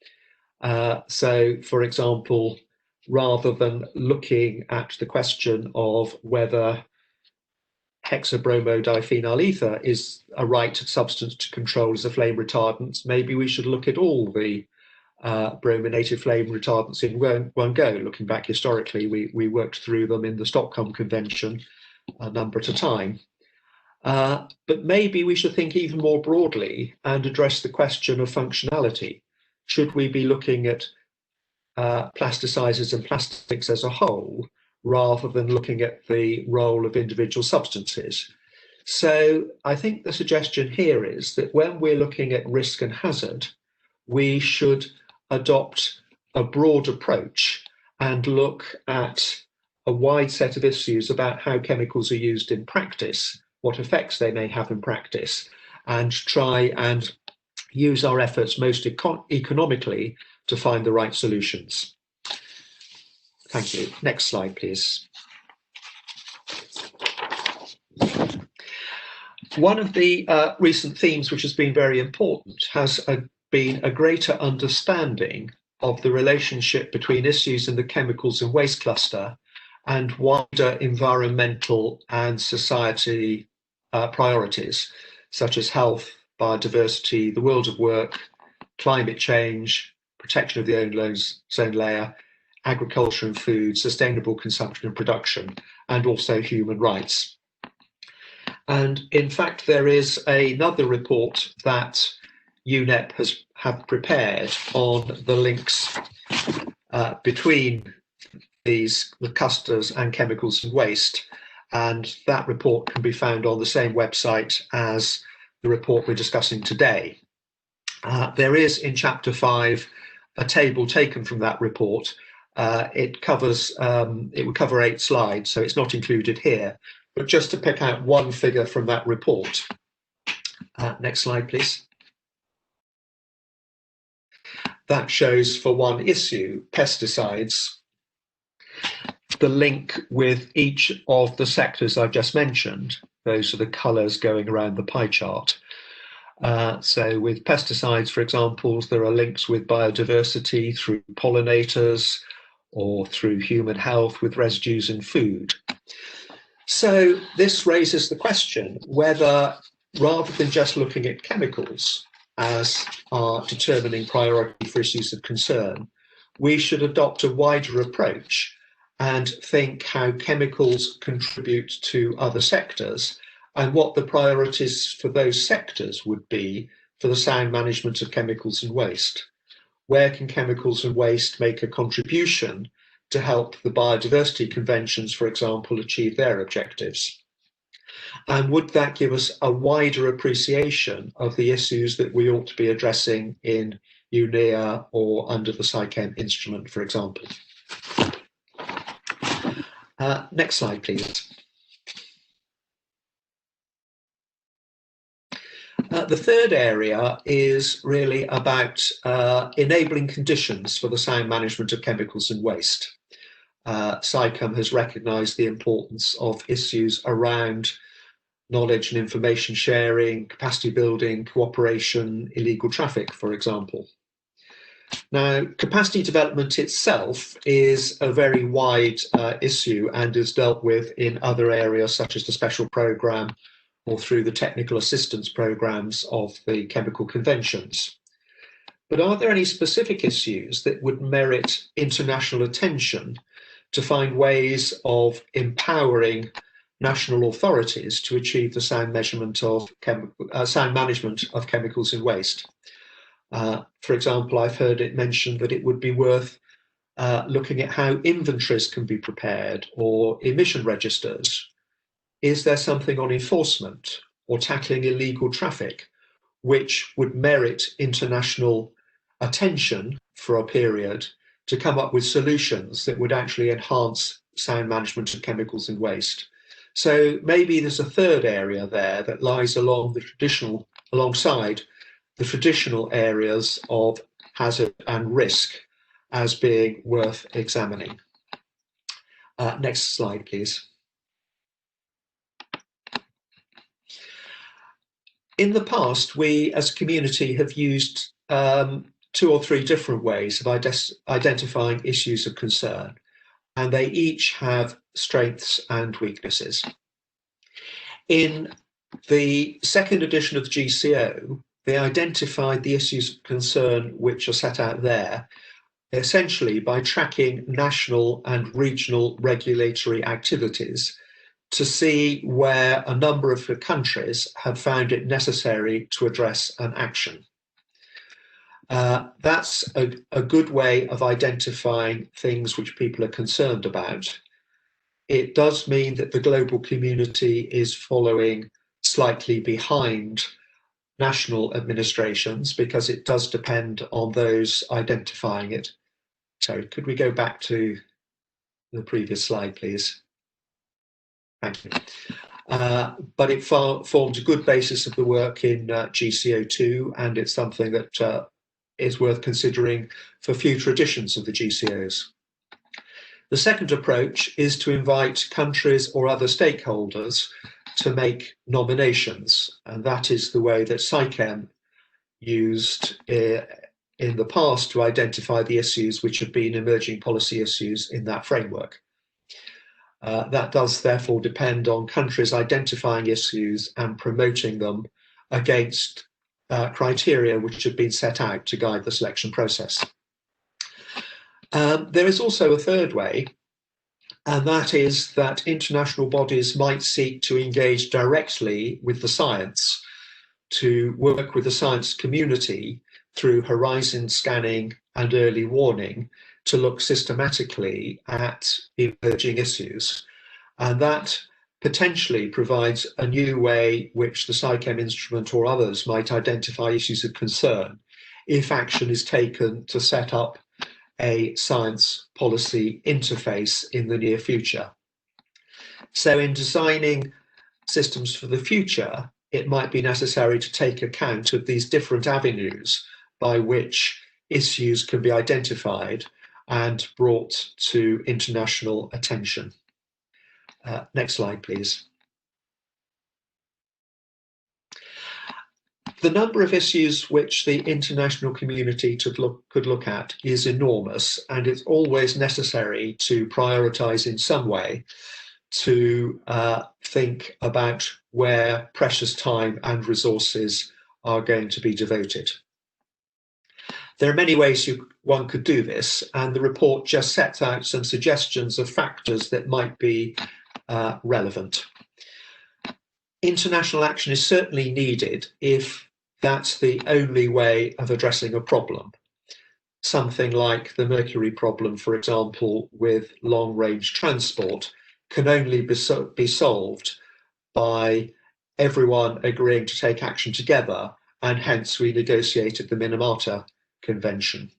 So, for example, rather than looking at the question of whether hexabromodiphenyl ether is a right substance to control as a flame retardant, maybe we should look at all the brominated flame retardants in one go. Looking back historically, we worked through them in the Stockholm Convention a number at a time. But maybe we should think even more broadly and address the question of functionality. Should we be looking at plasticizers and plastics as a whole, rather than looking at the role of individual substances? So I think the suggestion here is that when we're looking at risk and hazard, we should adopt a broad approach and look at a wide set of issues about how chemicals are used in practice, what effects they may have in practice, and try and use our efforts most economically to find the right solutions. Thank you. Next slide, please. One of the recent themes which has been very important has been a greater understanding of the relationship between issues in the chemicals and waste cluster and wider environmental and society priorities, such as health, biodiversity, the world of work, climate change, protection of the ozone layer, agriculture and food, sustainable consumption and production, and also human rights. And in fact, there is another report that UNEP have prepared on the links between the clusters and chemicals and waste. And that report can be found on the same website as the report we're discussing today. There is in chapter 5 a table taken from that report. It would cover 8 slides, so it's not included here. But just to pick out one figure from that report. Next slide, please. That shows for one issue, pesticides, the link with each of the sectors I've just mentioned. Those are the colours going around the pie chart. So with pesticides, for example, there are links with biodiversity through pollinators or through human health with residues in food. So this raises the question whether, rather than just looking at chemicals as our determining priority for issues of concern, we should adopt a wider approach and think how chemicals contribute to other sectors and what the priorities for those sectors would be for the sound management of chemicals and waste. Where can chemicals and waste make a contribution to help the biodiversity conventions, for example, achieve their objectives? And would that give us a wider appreciation of the issues that we ought to be addressing in UNEP or under the SciChem instrument, for example? Next slide, please. The third area is really about enabling conditions for the sound management of chemicals and waste. SciChem has recognised the importance of issues around knowledge and information sharing, capacity building, cooperation, illegal traffic, for example. Now, capacity development itself is a very wide issue and is dealt with in other areas such as the special programme or through the technical assistance programmes of the chemical conventions. But are there any specific issues that would merit international attention to find ways of empowering national authorities to achieve the sound management of chemicals and waste? For example, I've heard it mentioned that it would be worth looking at how inventories can be prepared or emission registers. Is there something on enforcement or tackling illegal traffic which would merit international attention for a period to come up with solutions that would actually enhance sound management of chemicals and waste? So maybe there's a third area there that lies alongside the traditional areas of hazard and risk as being worth examining. Next slide, please. In the past, we as a community have used 2 or 3 different ways of identifying issues of concern, and they each have strengths and weaknesses. In the second edition of the GCO, they identified the issues of concern which are set out there, essentially by tracking national and regional regulatory activities to see where a number of the countries have found it necessary to address an action. That's a good way of identifying things which people are concerned about. It does mean that the global community is following slightly behind national administrations because it does depend on those identifying it. Sorry, could we go back to the previous slide, please? Thank you. But it formed a good basis of the work in GCO2, and it's something that is worth considering for future editions of the GCOs. The second approach is to invite countries or other stakeholders to make nominations, and that is the way that SciChem used in the past to identify the issues which have been emerging policy issues in that framework. That does therefore depend on countries identifying issues and promoting them against criteria which have been set out to guide the selection process. There is also a third way, and that is that international bodies might seek to engage directly with the science, to work with the science community through horizon scanning and early warning to look systematically at emerging issues. And that potentially provides a new way which the SciChem instrument or others might identify issues of concern if action is taken to set up a science policy interface in the near future. So in designing systems for the future, it might be necessary to take account of these different avenues by which issues can be identified and brought to international attention. Next slide, please. The number of issues which the international community could look at is enormous, and it's always necessary to prioritise in some way to think about where precious time and resources are going to be devoted. There are many ways one could do this, and the report just sets out some suggestions of factors that might be relevant. International action is certainly needed if that's the only way of addressing a problem. Something like the mercury problem, for example, with long-range transport, can only be solved by everyone agreeing to take action together, and hence we negotiated the Minamata Convention.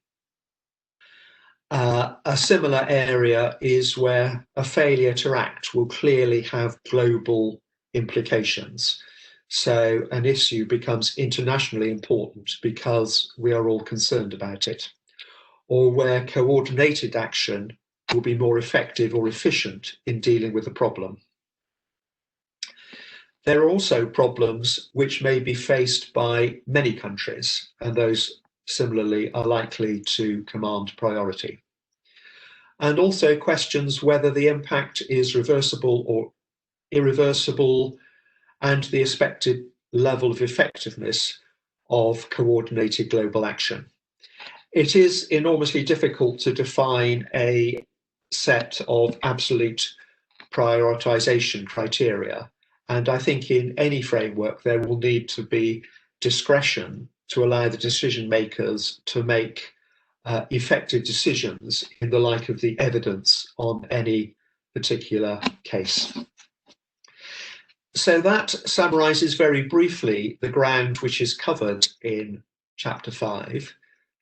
A similar area is where a failure to act will clearly have global implications. So an issue becomes internationally important because we are all concerned about it, or where coordinated action will be more effective or efficient in dealing with the problem. There are also problems which may be faced by many countries, and those similarly are likely to command priority. And also questions whether the impact is reversible or irreversible, and the expected level of effectiveness of coordinated global action. It is enormously difficult to define a set of absolute prioritization criteria. And I think in any framework, there will need to be discretion to allow the decision makers to make effective decisions in the light of the evidence on any particular case. So that summarizes very briefly the ground which is covered in Chapter 5.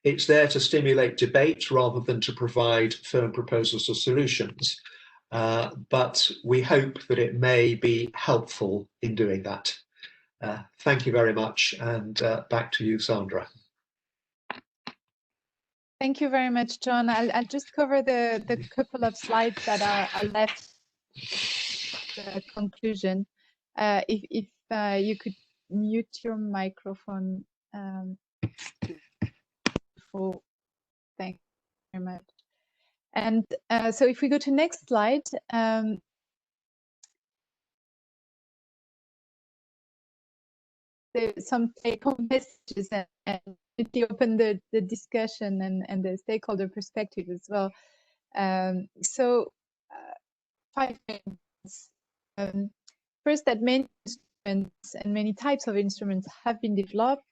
It's there to stimulate debate rather than to provide firm proposals or solutions. But we hope that it may be helpful in doing that. Thank you very much, and back to you, Sandra. Thank you very much, John. I'll just cover the couple of slides that are left. The conclusion. If you could mute your microphone. Thank you very much. And so if we go to next slide, some take-home messages, and quickly open the discussion and the stakeholder perspective as well. 5 things. First, that many instruments and many types of instruments have been developed,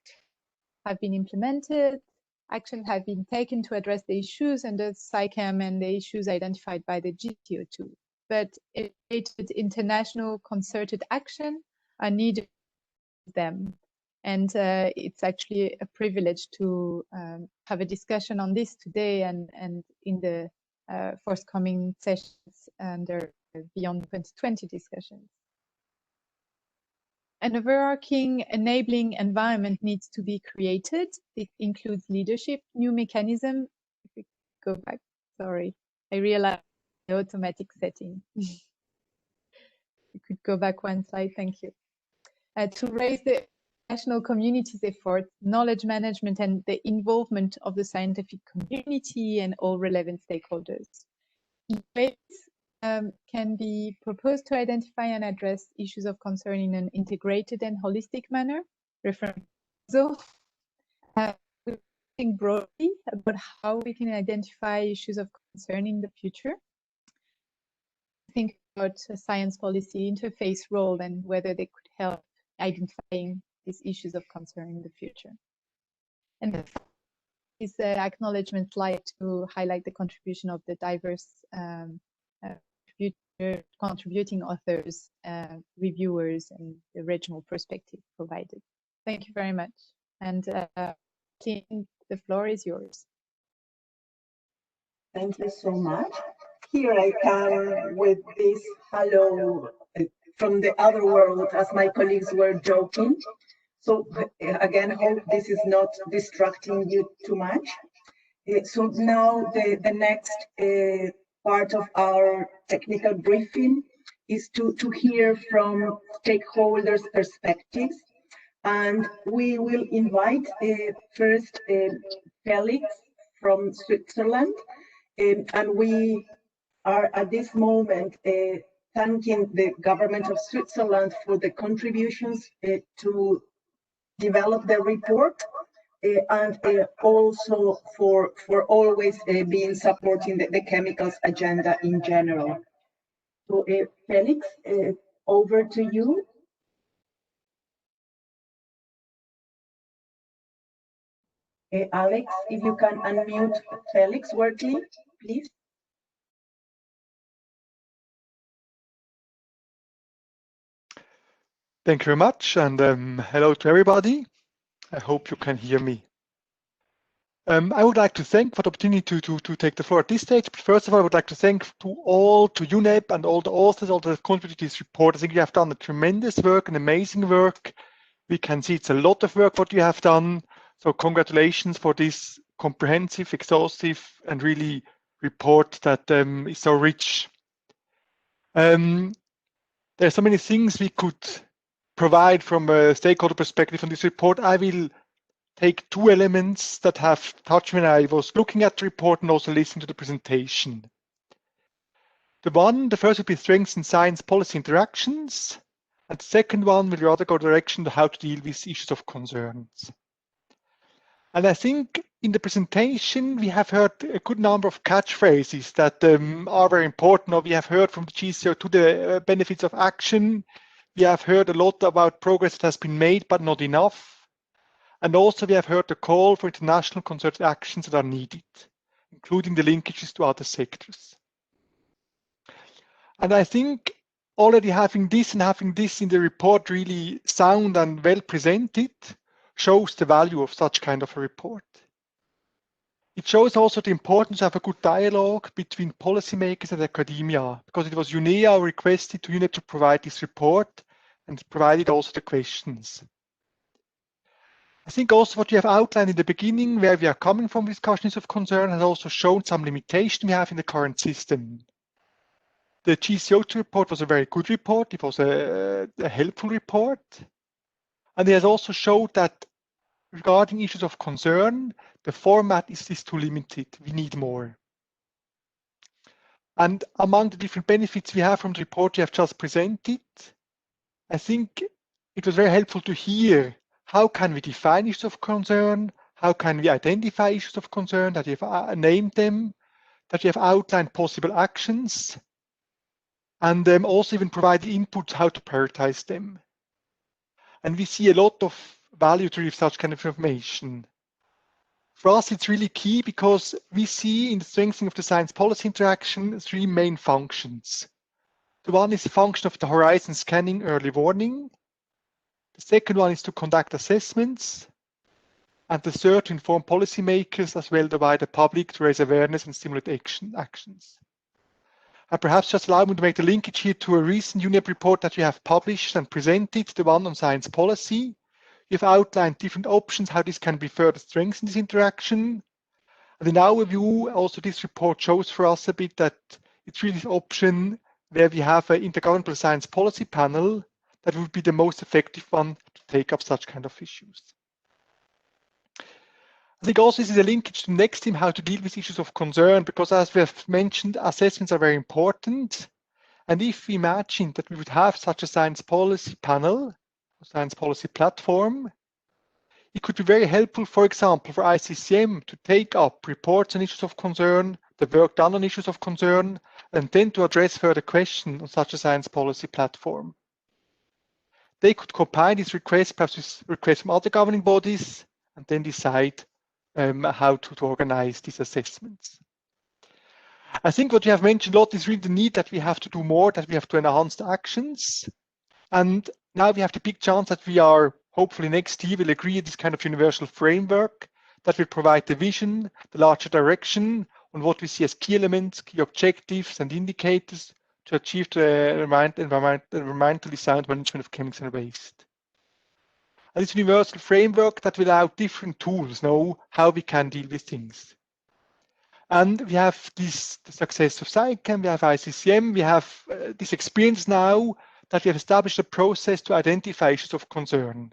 have been implemented, actions have been taken to address the issues and the SciCam and the issues identified by the GTO2. But international concerted action are needed for them. And it's actually a privilege to have a discussion on this today and in the forthcoming sessions under Beyond 2020 discussions. An overarching enabling environment needs to be created. It includes leadership, new mechanism. If we go back, sorry, I realized the automatic setting. You could go back one slide, thank you. To raise the national community's efforts, knowledge management, and the involvement of the scientific community and all relevant stakeholders. Ways can be proposed to identify and address issues of concern in an integrated and holistic manner. Think broadly about how we can identify issues of concern in the future. Think about a science policy interface role and whether they could help identifying these issues of concern in the future. And is the acknowledgement slide to highlight the contribution of the diverse contributing authors, reviewers, and the regional perspective provided. Thank you very much. And the floor is yours. Thank you so much. Here I come with this hello from the other world, as my colleagues were joking. So again, hope this is not distracting you too much. So now the next part of our technical briefing is to hear from stakeholders' perspectives. And we will invite first Felix from Switzerland, and we are at this moment thanking the government of Switzerland for the contributions to develop the report, and also for always being supporting the chemicals agenda in general. So Felix, over to you. Alex, if you can unmute Felix Wortley, please. Thank you very much, and hello to everybody. I hope you can hear me. I would like to thank for the opportunity to take the floor at this stage. But first of all, I would like to thank to UNEP and all the authors, all the contributors to this report. I think you have done a tremendous work, an amazing work. We can see it's a lot of work what you have done. So congratulations for this comprehensive, exhaustive, and really report that is so rich. There are so many things we could provide from a stakeholder perspective on this report. I will take two elements that have touched me when I was looking at the report and also listening to the presentation. The first would be strengthen science policy interactions, and the second one will rather go direction to how to deal with issues of concerns. And I think in the presentation we have heard a good number of catchphrases that are very important. Or we have heard from the GCO2 the benefits of action. We have heard a lot about progress that has been made but not enough. And also we have heard the call for international concerted actions that are needed, including the linkages to other sectors. And I think already having this in the report really sound and well presented shows the value of such kind of a report. It shows also the importance of a good dialogue between policymakers and academia, because it was UNEA who requested to UNEP to provide this report and provided also the questions. I think also what you have outlined in the beginning, where we are coming from discussions of concern, has also shown some limitation we have in the current system. The GCO2 report was a very good report. It was a helpful report. And it has also showed that regarding issues of concern, the format is too limited. We need more. And among the different benefits we have from the report you have just presented, I think it was very helpful to hear how can we define issues of concern, how can we identify issues of concern, that you have named them, that you have outlined possible actions, and also even provide input how to prioritize them. And we see a lot of value to such kind of information. For us, it's really key because we see in the strengthening of the science policy interaction three main functions. The one is the function of the horizon scanning early warning. The second one is to conduct assessments. And the third, to inform policymakers as well as the wider public to raise awareness and stimulate actions. And perhaps just allow me to make the linkage here to a recent UNEP report that you have published and presented, the one on science policy. You've outlined different options, how this can be further strengthened, this interaction. And in our view, also this report shows for us a bit that it's really this option where we have an intergovernmental science policy panel that would be the most effective one to take up such kind of issues. I think also this is a linkage to the next theme, how to deal with issues of concern, because as we have mentioned, assessments are very important. And if we imagine that we would have such a science policy panel, a science policy platform, it could be very helpful, for example, for ICCM to take up reports on issues of concern, the work done on issues of concern, and then to address further questions on such a science policy platform. They could combine these requests, perhaps with requests from other governing bodies, and then decide how to organize these assessments. I think what you have mentioned a lot is really the need that we have to do more, that we have to enhance the actions. And now we have the big chance that we are, hopefully next year, will agree on this kind of universal framework that will provide the vision, the larger direction on what we see as key elements, key objectives and indicators to achieve the environmentally sound management of chemicals and waste. And it's a universal framework that will allow different tools know how we can deal with things. And we have the success of SciChem, we have ICCM, we have this experience now that we have established a process to identify issues of concern.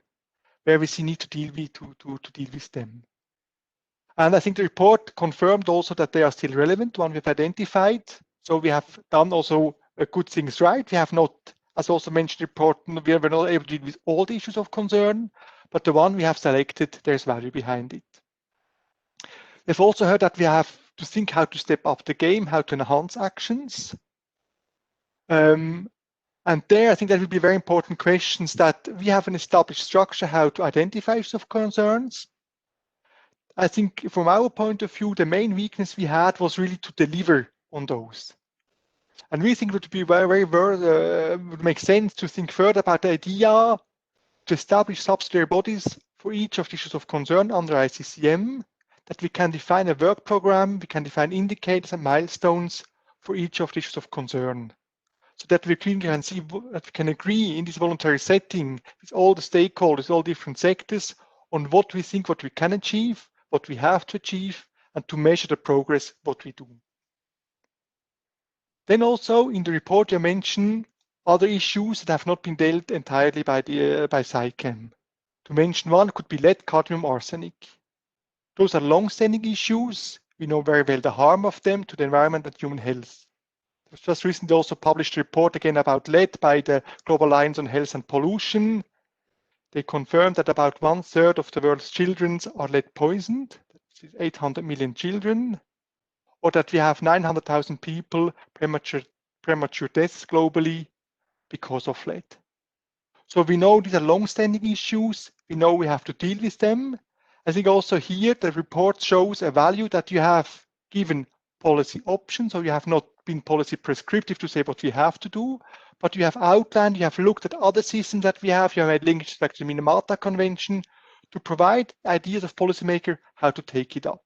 where we see need to deal with them. And I think the report confirmed also that they are still relevant, one we've identified. So we have done also good things right. We have not, as also mentioned in the report, we were not able to deal with all the issues of concern, but the one we have selected, there's value behind it. We've also heard that we have to think how to step up the game, how to enhance actions. And there, I think that will be very important questions, that we have an established structure how to identify issues of concerns. I think from our point of view, the main weakness we had was really to deliver on those. And we think it would be would make sense to think further about the idea to establish subsidiary bodies for each of the issues of concern under ICCM, that we can define a work program, we can define indicators and milestones for each of the issues of concern, so that we can see that we can agree in this voluntary setting with all the stakeholders, all different sectors, on what we think, what we can achieve, what we have to achieve, and to measure the progress, what we do. Then also in the report, you mention other issues that have not been dealt entirely by SciChem. To mention one could be lead, cadmium, arsenic. Those are long-standing issues. We know very well the harm of them to the environment and human health. There's just recently also published a report again about lead by the Global Alliance on Health and Pollution. They confirmed that about 1/3 of the world's children are lead poisoned. That's 800 million children. Or that we have 900,000 people premature deaths globally because of lead. So we know these are long-standing issues. We know we have to deal with them. I think also here the report shows a value that you have given policy options, so you have not been policy prescriptive to say what we have to do, but you have outlined, you have looked at other systems that we have, you have made links back to the Minamata Convention to provide ideas of policymaker how to take it up.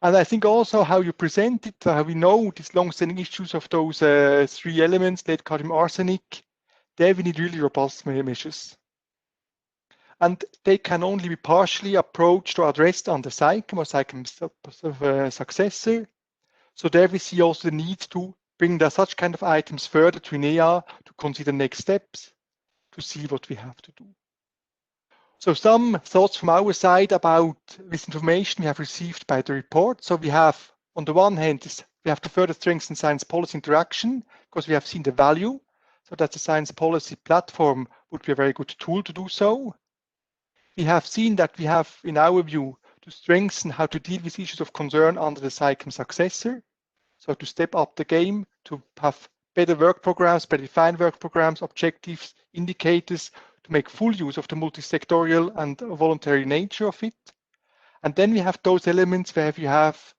And I think also how you present it, how we know these long-standing issues of those three elements, lead, cadmium, arsenic, there we need really robust measures. And they can only be partially approached or addressed under SciChem or SciChem successor. So there we see also the need to bring such kind of items further to UNEA to consider next steps, to see what we have to do. So some thoughts from our side about this information we have received by the report. So we have, on the one hand, we have to further strengthen science policy interaction because we have seen the value. So that the science policy platform would be a very good tool to do so. We have seen that we have, in our view, to strengthen how to deal with issues of concern under the SciChem successor. So to step up the game, to have better work programs, better defined work programs, objectives, indicators, to make full use of the multi-sectorial and voluntary nature of it. And then we have those elements where we have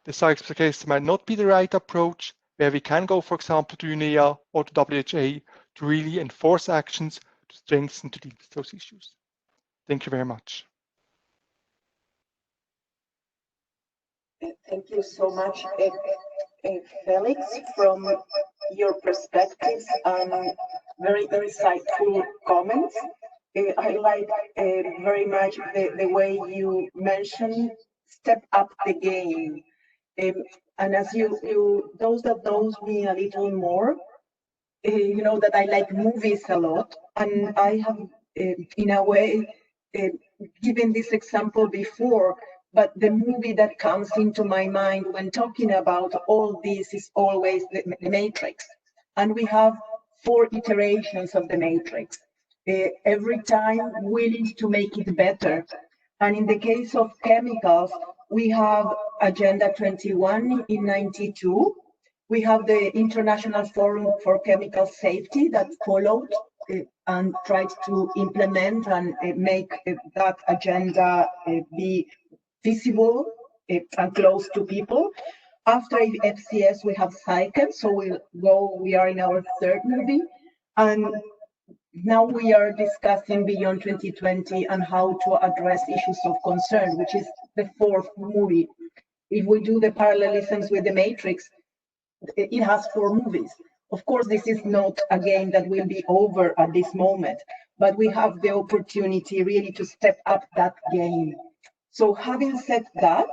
the SciChem successor might not be the right approach, where we can go, for example, to UNEA or to WHA to really enforce actions to strengthen to deal with those issues. Thank you very much. Thank you so much, Felix, from your perspectives and very insightful comments. I like very much the way you mentioned step up the game. And as those that knows me a little more, you know that I like movies a lot, and I have, in a way, given this example before, but the movie that comes into my mind when talking about all this is always the Matrix. And we have 4 iterations of the Matrix, every time willing to make it better. And in the case of chemicals, we have Agenda 21 in 92. We have the International Forum for Chemical Safety that followed and tried to implement and make that agenda be visible and close to people. After FCS, we have SciChem, so we are in our 3rd movie. And now we are discussing Beyond 2020 and how to address issues of concern, which is the 4th movie. If we do the parallelisms with the Matrix, it has 4 movies. Of course, this is not a game that will be over at this moment, but we have the opportunity really to step up that game. So having said that,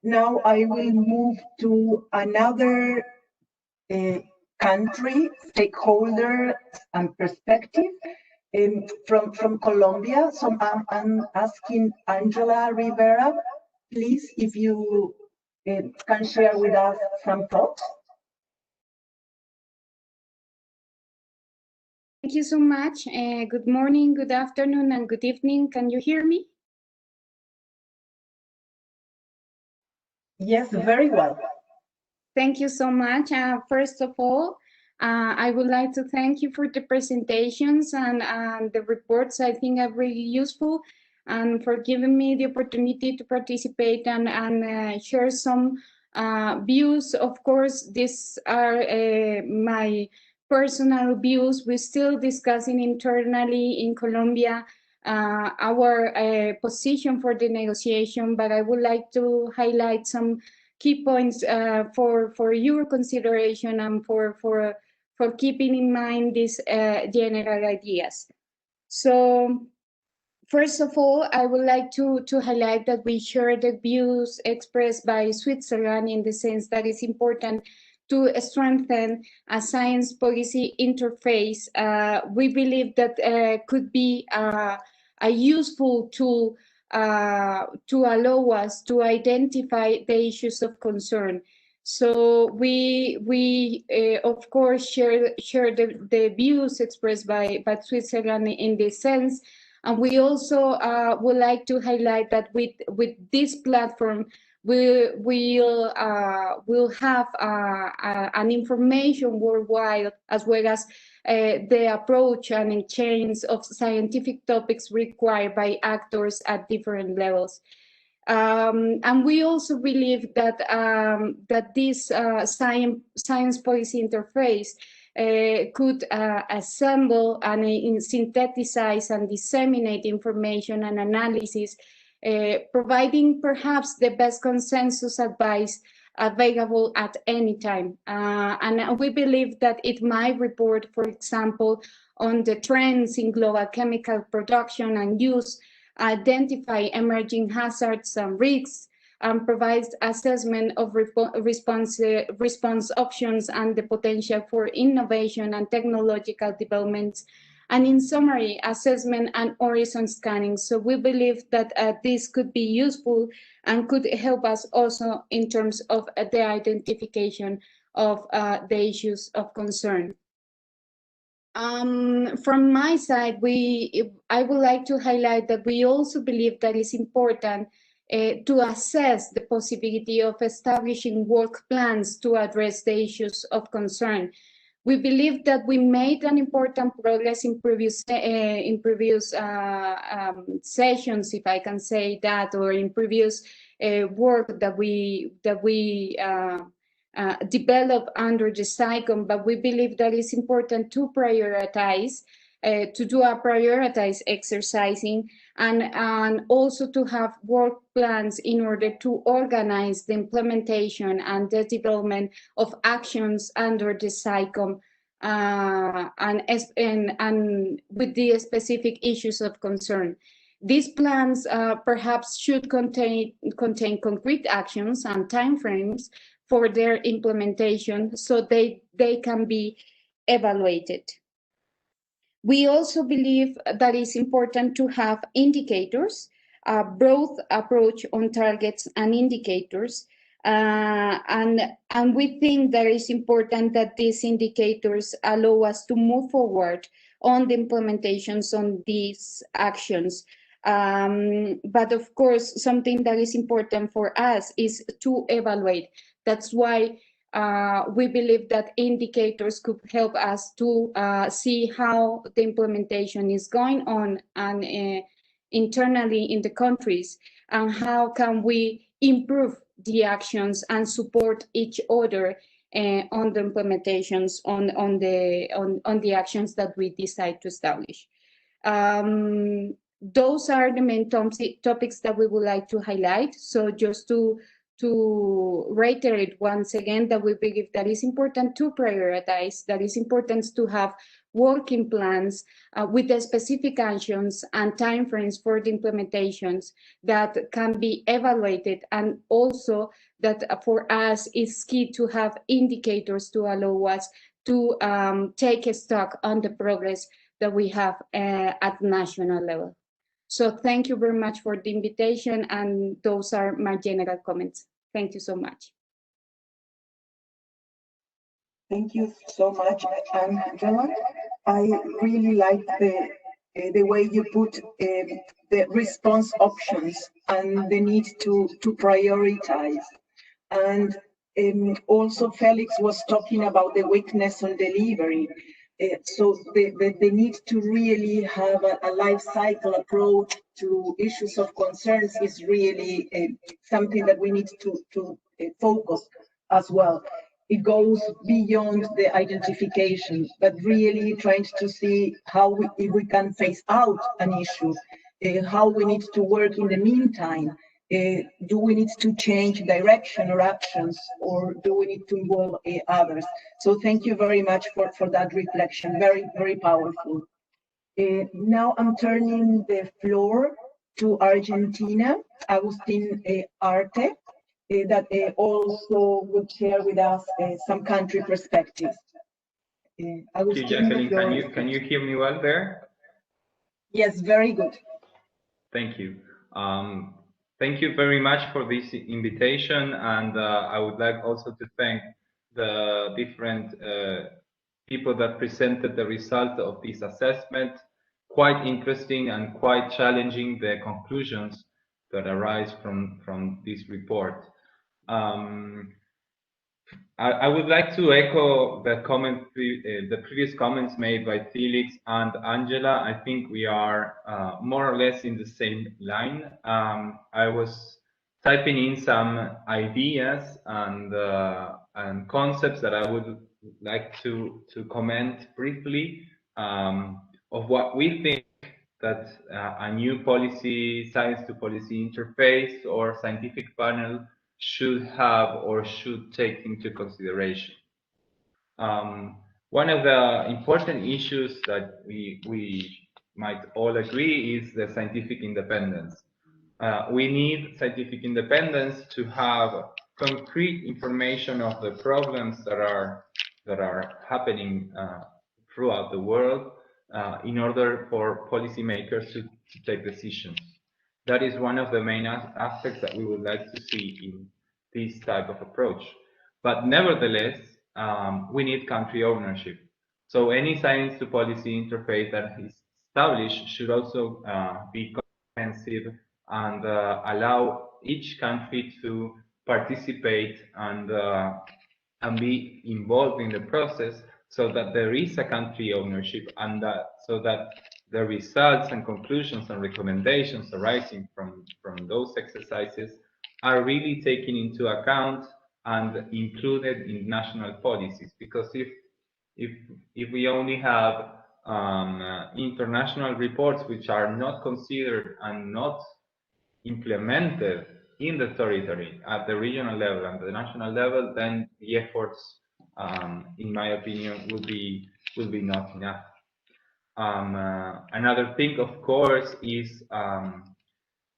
now I will move to another country, stakeholder and perspective. from Colombia. So I'm asking Angela Rivera, please, if you can share with us some thoughts. Thank you so much. Good morning, good afternoon, and good evening. Can you hear me? Yes, very well. Thank you so much. First of all, I would like to thank you for the presentations and the reports. I think are really useful, and for giving me the opportunity to participate and share some views. Of course, these are my personal views. We're still discussing internally in Colombia our position for the negotiation, but I would like to highlight some key points for your consideration and for keeping in mind these general ideas. So first of all, I would like to highlight that we share the views expressed by Switzerland in the sense that it's important to strengthen a science policy interface. We believe that could be a useful tool to allow us to identify the issues of concern. So we of course share the views expressed by Switzerland in this sense. And we also would like to highlight that with this platform, we'll have an information worldwide, as well as the approach and exchange of scientific topics required by actors at different levels. And we also believe that that this science policy interface could assemble and synthesize and disseminate information and analysis, providing perhaps the best consensus advice available at any time. And we believe that it might report, for example, on the trends in global chemical production and use, identify emerging hazards and risks, and provides assessment of response options and the potential for innovation and technological developments. And in summary, assessment and horizon scanning. So we believe that this could be useful and could help us also in terms of the identification of the issues of concern. From my side, I would like to highlight that we also believe that it's important to assess the possibility of establishing work plans to address the issues of concern. We believe that we made an important progress in previous sessions, if I can say that, or in previous work that we developed under the SICOM, but we believe that it's important to prioritize, to do a prioritized exercising, and also to have work plans in order to organize the implementation and the development of actions under the SICOM and with the specific issues of concern. These plans perhaps should contain concrete actions and timeframes for their implementation so they can be evaluated. We also believe that it's important to have indicators, a broad approach on targets and indicators, and we think that it's important that these indicators allow us to move forward on the implementations on these actions. But of course, something that is important for us is to evaluate. That's why we believe that indicators could help us to see how the implementation is going on and internally in the countries, and how can we improve the actions and support each other on the implementations on the actions that we decide to establish. Those are the main topics that we would like to highlight. So just to reiterate once again that we believe that it's important to prioritize, that it's important to have working plans with the specific actions and timeframes for the implementations that can be evaluated, and also that for us it's key to have indicators to allow us to take stock on the progress that we have at national level. So thank you very much for the invitation, and those are my general comments. Thank you so much. Thank you so much, Angela. I really like the way you put the response options and the need to prioritize. And also Felix was talking about the weakness on delivery. So the need to really have a life cycle approach to issues of concerns is really something that we need to focus as well. It goes beyond the identification, but really trying to see how if we can phase out an issue, how we need to work in the meantime. Do we need to change direction or actions, or do we need to involve others? So thank you very much for that reflection. Very, very powerful. Now I'm turning the floor to Argentina, Agustin Arte, that also would share with us some country perspectives. Agustin, Jacqueline, can you hear me well there? Yes, very good. Thank you. Thank you very much for this invitation, and I would like also to thank the different people that presented the result of this assessment. Quite interesting and quite challenging, the conclusions that arise from this report. I would like to echo the previous comments made by Felix and Angela. I think we are more or less in the same line. I was typing in some ideas and concepts that I would like to comment briefly of what we think that a new policy, science to policy interface or scientific panel should have or should take into consideration. One of the important issues that we might all agree is the scientific independence. We need scientific independence to have concrete information of the problems that are happening throughout the world in order for policymakers to take decisions. That is one of the main aspects that we would like to see in this type of approach. But nevertheless, we need country ownership. So any science to policy interface that is established should also be comprehensive and allow each country to participate and be involved in the process, so that there is a country ownership, and so that the results and conclusions and recommendations arising from those exercises are really taken into account and included in national policies. Because if we only have international reports which are not considered and not implemented in the territory at the regional level and the national level, then the efforts, in my opinion, will be not enough. Another thing, of course, is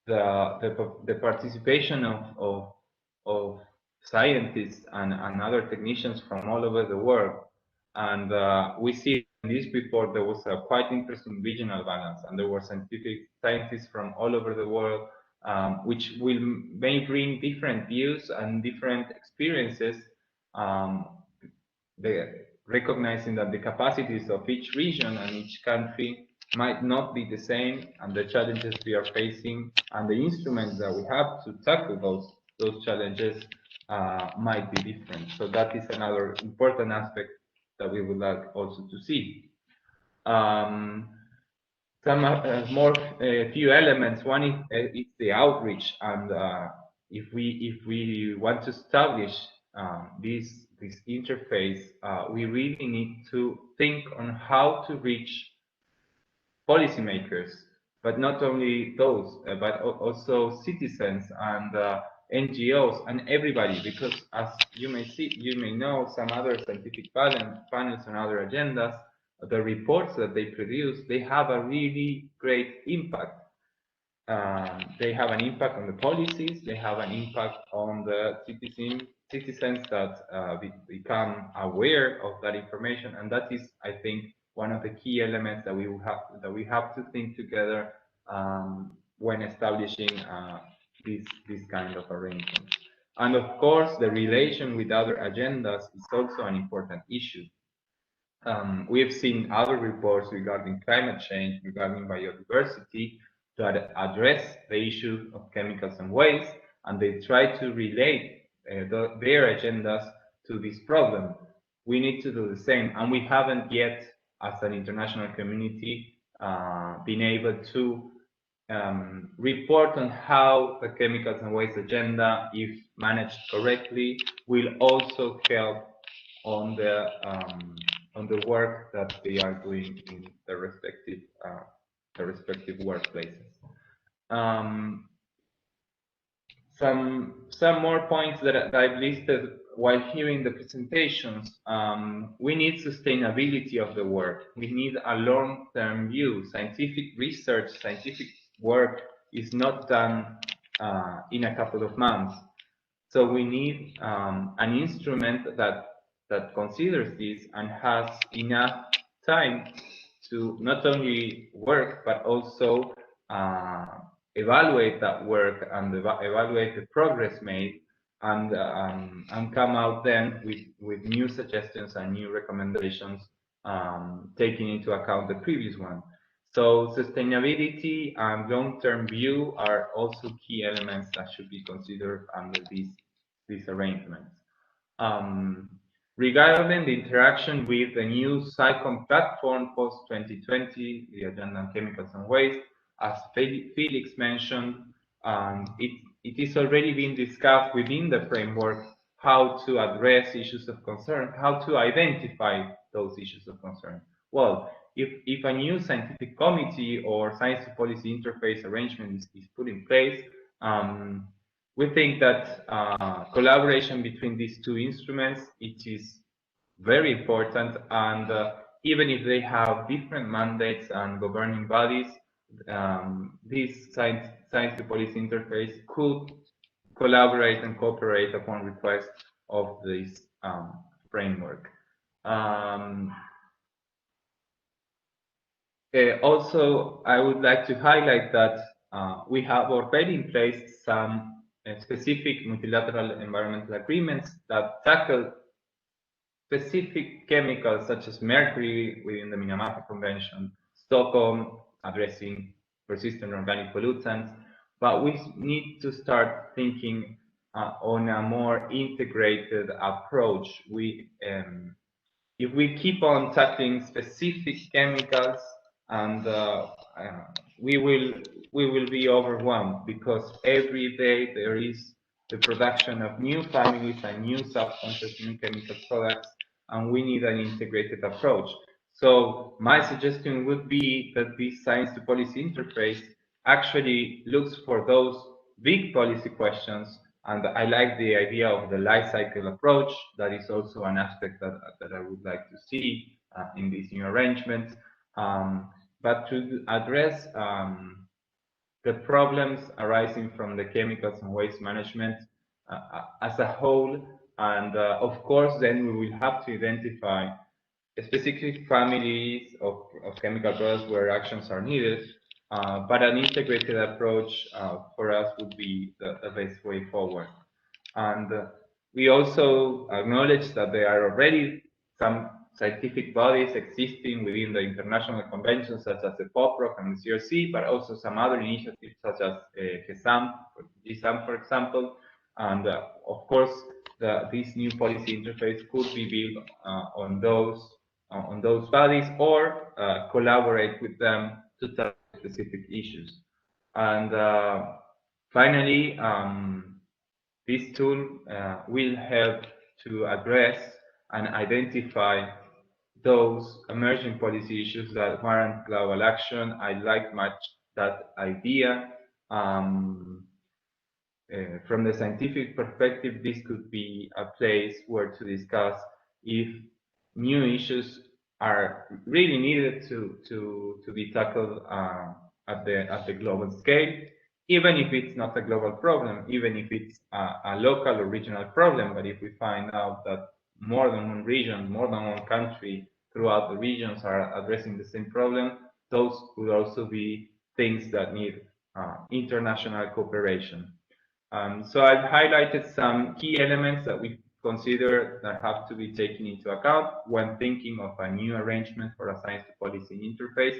the participation of scientists and other technicians from all over the world. And we see in this report there was a quite interesting regional balance, and there were scientists from all over the world, which may bring different views and different experiences, recognizing that the capacities of each region and each country might not be the same, and the challenges we are facing and the instruments that we have to tackle those challenges might be different. So that is another important aspect that we would like also to see. Some few elements. One is the outreach, and if we want to establish this interface, we really need to think on how to reach policymakers, but not only those, but also citizens and NGOs and everybody, because as you may know, some other scientific panels and other agendas, the reports that they produce, they have a really great impact. They have an impact on the policies, they have an impact on the citizens that become aware of that information, and that is, I think, one of the key elements that we have to think together when establishing this kind of arrangement. And of course, the relation with other agendas is also an important issue. We have seen other reports regarding climate change, regarding biodiversity, that address the issue of chemicals and waste, and they try to relate their agendas to this problem. We need to do the same, and we haven't yet, as an international community, been able to report on how the chemicals and waste agenda, if managed correctly, will also help on the work that they are doing in the respective workplaces. Some more points that I've listed while hearing the presentations. We need sustainability of the work. We need a long-term view. Scientific research, scientific work is not done in a couple of months. So we need an instrument that considers this and has enough time to not only work, but also evaluate that work and evaluate the progress made, and come out then with new suggestions and new recommendations, taking into account the previous one. So sustainability and long-term view are also key elements that should be considered under these arrangements. Regarding the interaction with the new SciComm platform post-2020, the Agenda on Chemicals and Waste, as Felix mentioned, it is already being discussed within the framework how to address issues of concern, how to identify those issues of concern. Well, if a new scientific committee or science to policy interface arrangement is put in place, we think that collaboration between these two instruments, it is very important, and even if they have different mandates and governing bodies, this science to policy interface could collaborate and cooperate upon request of this framework. Also, I would like to highlight that we have already in place some specific multilateral environmental agreements that tackle specific chemicals such as mercury within the Minamata Convention, Stockholm addressing persistent organic pollutants, but we need to start thinking on a more integrated approach. If we keep on tackling specific chemicals, and we will be overwhelmed, because every day there is the production of new families and new substances, new chemical products, and we need an integrated approach. So my suggestion would be that this science to policy interface actually looks for those big policy questions, and I like the idea of the life cycle approach. That is also an aspect that I would like to see in this new arrangement. But to address the problems arising from the chemicals and waste management as a whole, and of course then we will have to identify specific families of chemical products where actions are needed, but an integrated approach for us would be the best way forward. And we also acknowledge that there are already some scientific bodies existing within the international conventions, such as the POPROC and the CRC, but also some other initiatives such as GSAM, for example. And of course, this new policy interface could be built on those bodies, or collaborate with them to tackle specific issues. And finally, this tool will help to address and identify those emerging policy issues that warrant global action. I like much that idea. From the scientific perspective, this could be a place where to discuss if new issues are really needed to be tackled at the global scale, even if it's not a global problem, even if it's a local or regional problem. But if we find out that more than one region, more than one country throughout the regions are addressing the same problem, those could also be things that need international cooperation. So I've highlighted some key elements that we consider that have to be taken into account when thinking of a new arrangement for a science to policy interface.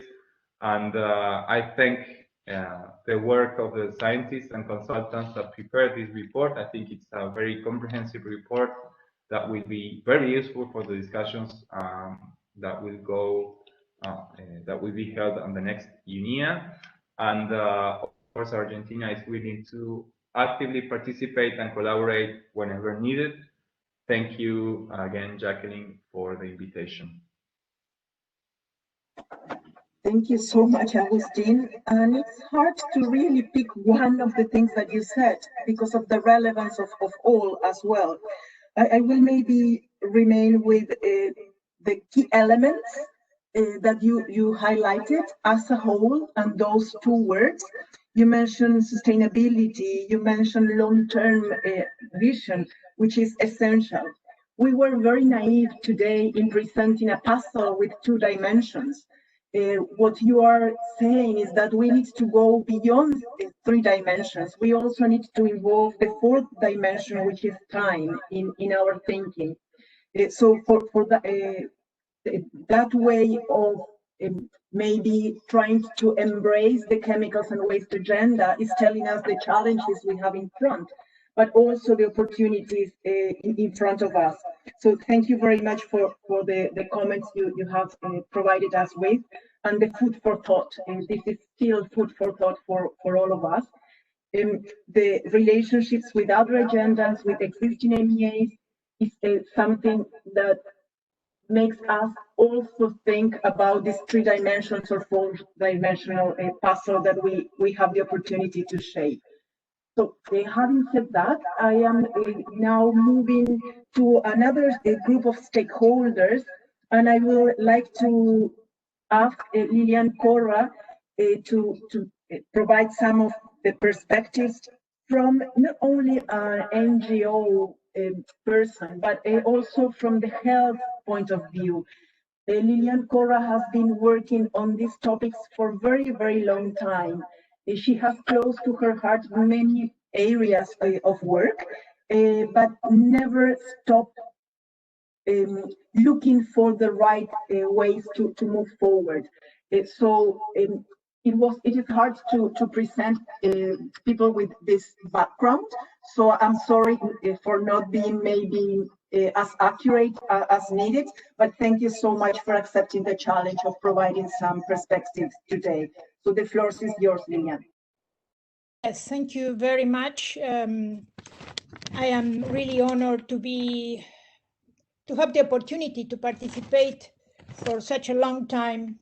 And I thank the work of the scientists and consultants that prepared this report. I think it's a very comprehensive report that will be very useful for the discussions that will be held on the next UNEP. And of course, Argentina is willing to actively participate and collaborate whenever needed. Thank you again, Jacqueline, for the invitation. Thank you so much, Agustin. And it's hard to really pick one of the things that you said because of the relevance of all as well. I will maybe remain with the key elements that you highlighted as a whole, and those two words. You mentioned sustainability, you mentioned long-term vision, which is essential. We were very naive today in presenting a puzzle with 2 dimensions. What you are saying is that we need to go beyond 3 dimensions. We also need to involve the 4th dimension, which is time, in our thinking. So for that way of maybe trying to embrace the chemicals and waste agenda is telling us the challenges we have in front, but also the opportunities in front of us. So thank you very much for the comments you have provided us with, and the food for thought. And this is still food for thought for all of us. The relationships with other agendas, with existing MEAs, is something that makes us also think about these 3 dimensions or 4-dimensional puzzle that we have the opportunity to shape. So having said that, I am now moving to another group of stakeholders, and I would like to ask Lilian Corra to provide some of the perspectives from not only an NGO person, but also from the health point of view. Lilian Corra has been working on these topics for a very, very long time. She has close to her heart many areas of work, but never stopped looking for the right ways to move forward. So it is hard to present people with this background. So I'm sorry for not being maybe as accurate as needed, but thank you so much for accepting the challenge of providing some perspectives today. So the floor is yours, Lilian. Yes, thank you very much. I am really honored to have the opportunity to participate for such a long time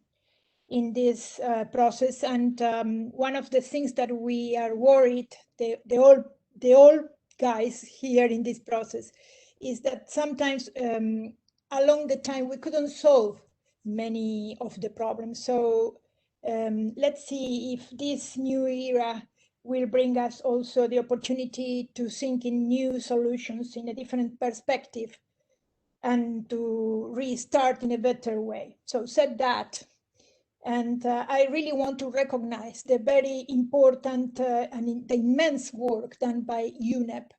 in this process. And one of the things that we are worried, the old guys here in this process, is that sometimes along the time we couldn't solve many of the problems. So let's see if this new era will bring us also the opportunity to think in new solutions in a different perspective and to restart in a better way. So said that, and I really want to recognize the very important and the immense work done by UNEP,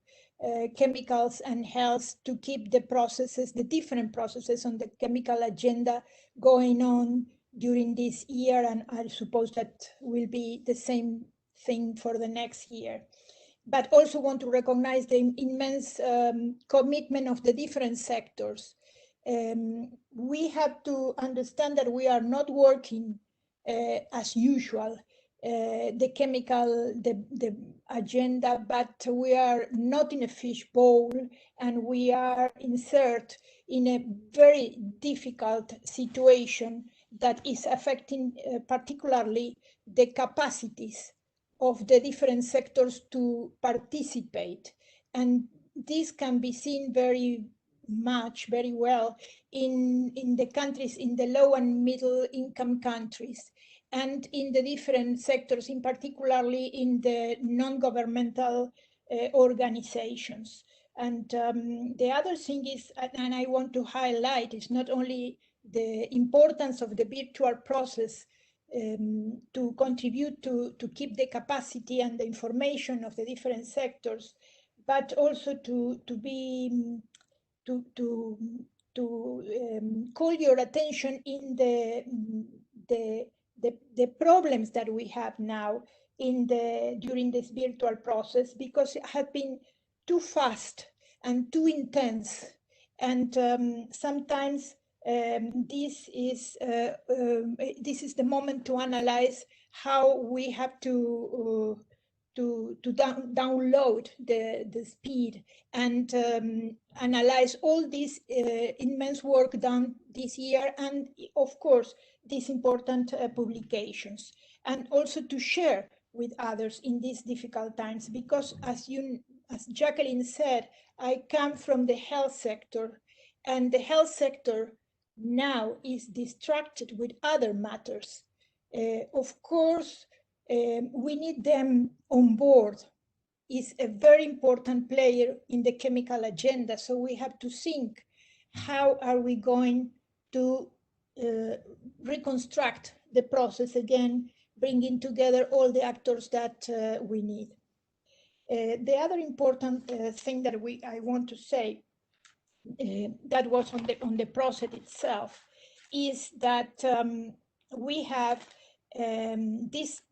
Chemicals and Health, to keep the processes, the different processes on the chemical agenda going on during this year, and I suppose that will be the same thing for the next year. But also want to recognize the immense commitment of the different sectors. We have to understand that we are not working as usual, the agenda, but we are not in a fishbowl, and we are inserted in a very difficult situation that is affecting particularly the capacities of the different sectors to participate. And this can be seen very well in the countries, in the low and middle income countries, and in the different sectors, in particularly in the non-governmental organizations. And the other thing is, and I want to highlight, is not only the importance of the virtual process to contribute to keep the capacity and the information of the different sectors, but also to call your attention in the problems that we have now during this virtual process, because it has been too fast and too intense, and sometimes this is the moment to analyze how we have to download the speed and analyze all this immense work done this year, and of course these important publications, and also to share with others in these difficult times, because as Jacqueline said, I come from the health sector, and the health sector now is distracted with other matters. Of course, we need them on board. Is a very important player in the chemical agenda, so we have to think, how are we going to reconstruct the process again, bringing together all the actors that we need. The other important thing that I want to say that was on the process itself is that we have this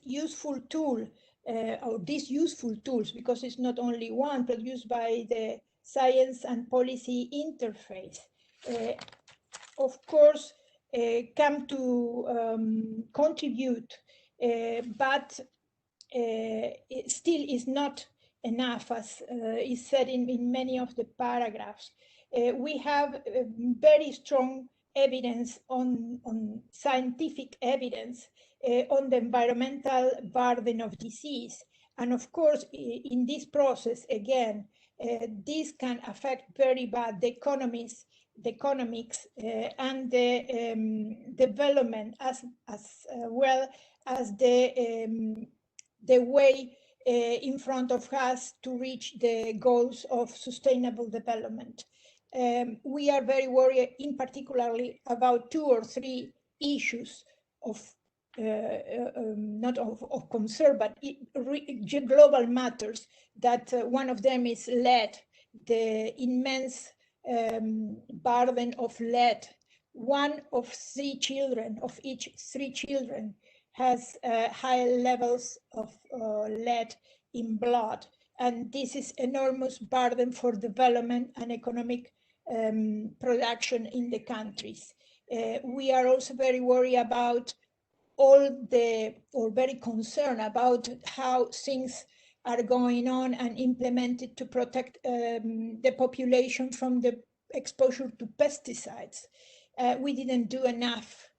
useful tool, or these useful tools, because it's not only one, produced by the Science and Policy Interface, of course, come to contribute, but it still is not enough, as is said in many of the paragraphs. We have very strong evidence on scientific evidence on the environmental burden of disease. And of course, in this process, again, this can affect very bad the economics and the development, as well as the way in front of us to reach the goals of sustainable development. We are very worried, in particularly about 2 or 3 issues of not of concern, but global matters. That one of them is lead, the immense burden of lead. One of 3 children, of each 3 children, has high levels of lead in blood, and this is enormous burden for development and economic production in the countries. We are also very worried about very concerned about how things are going on and implemented to protect the population from the exposure to pesticides. We didn't do enough.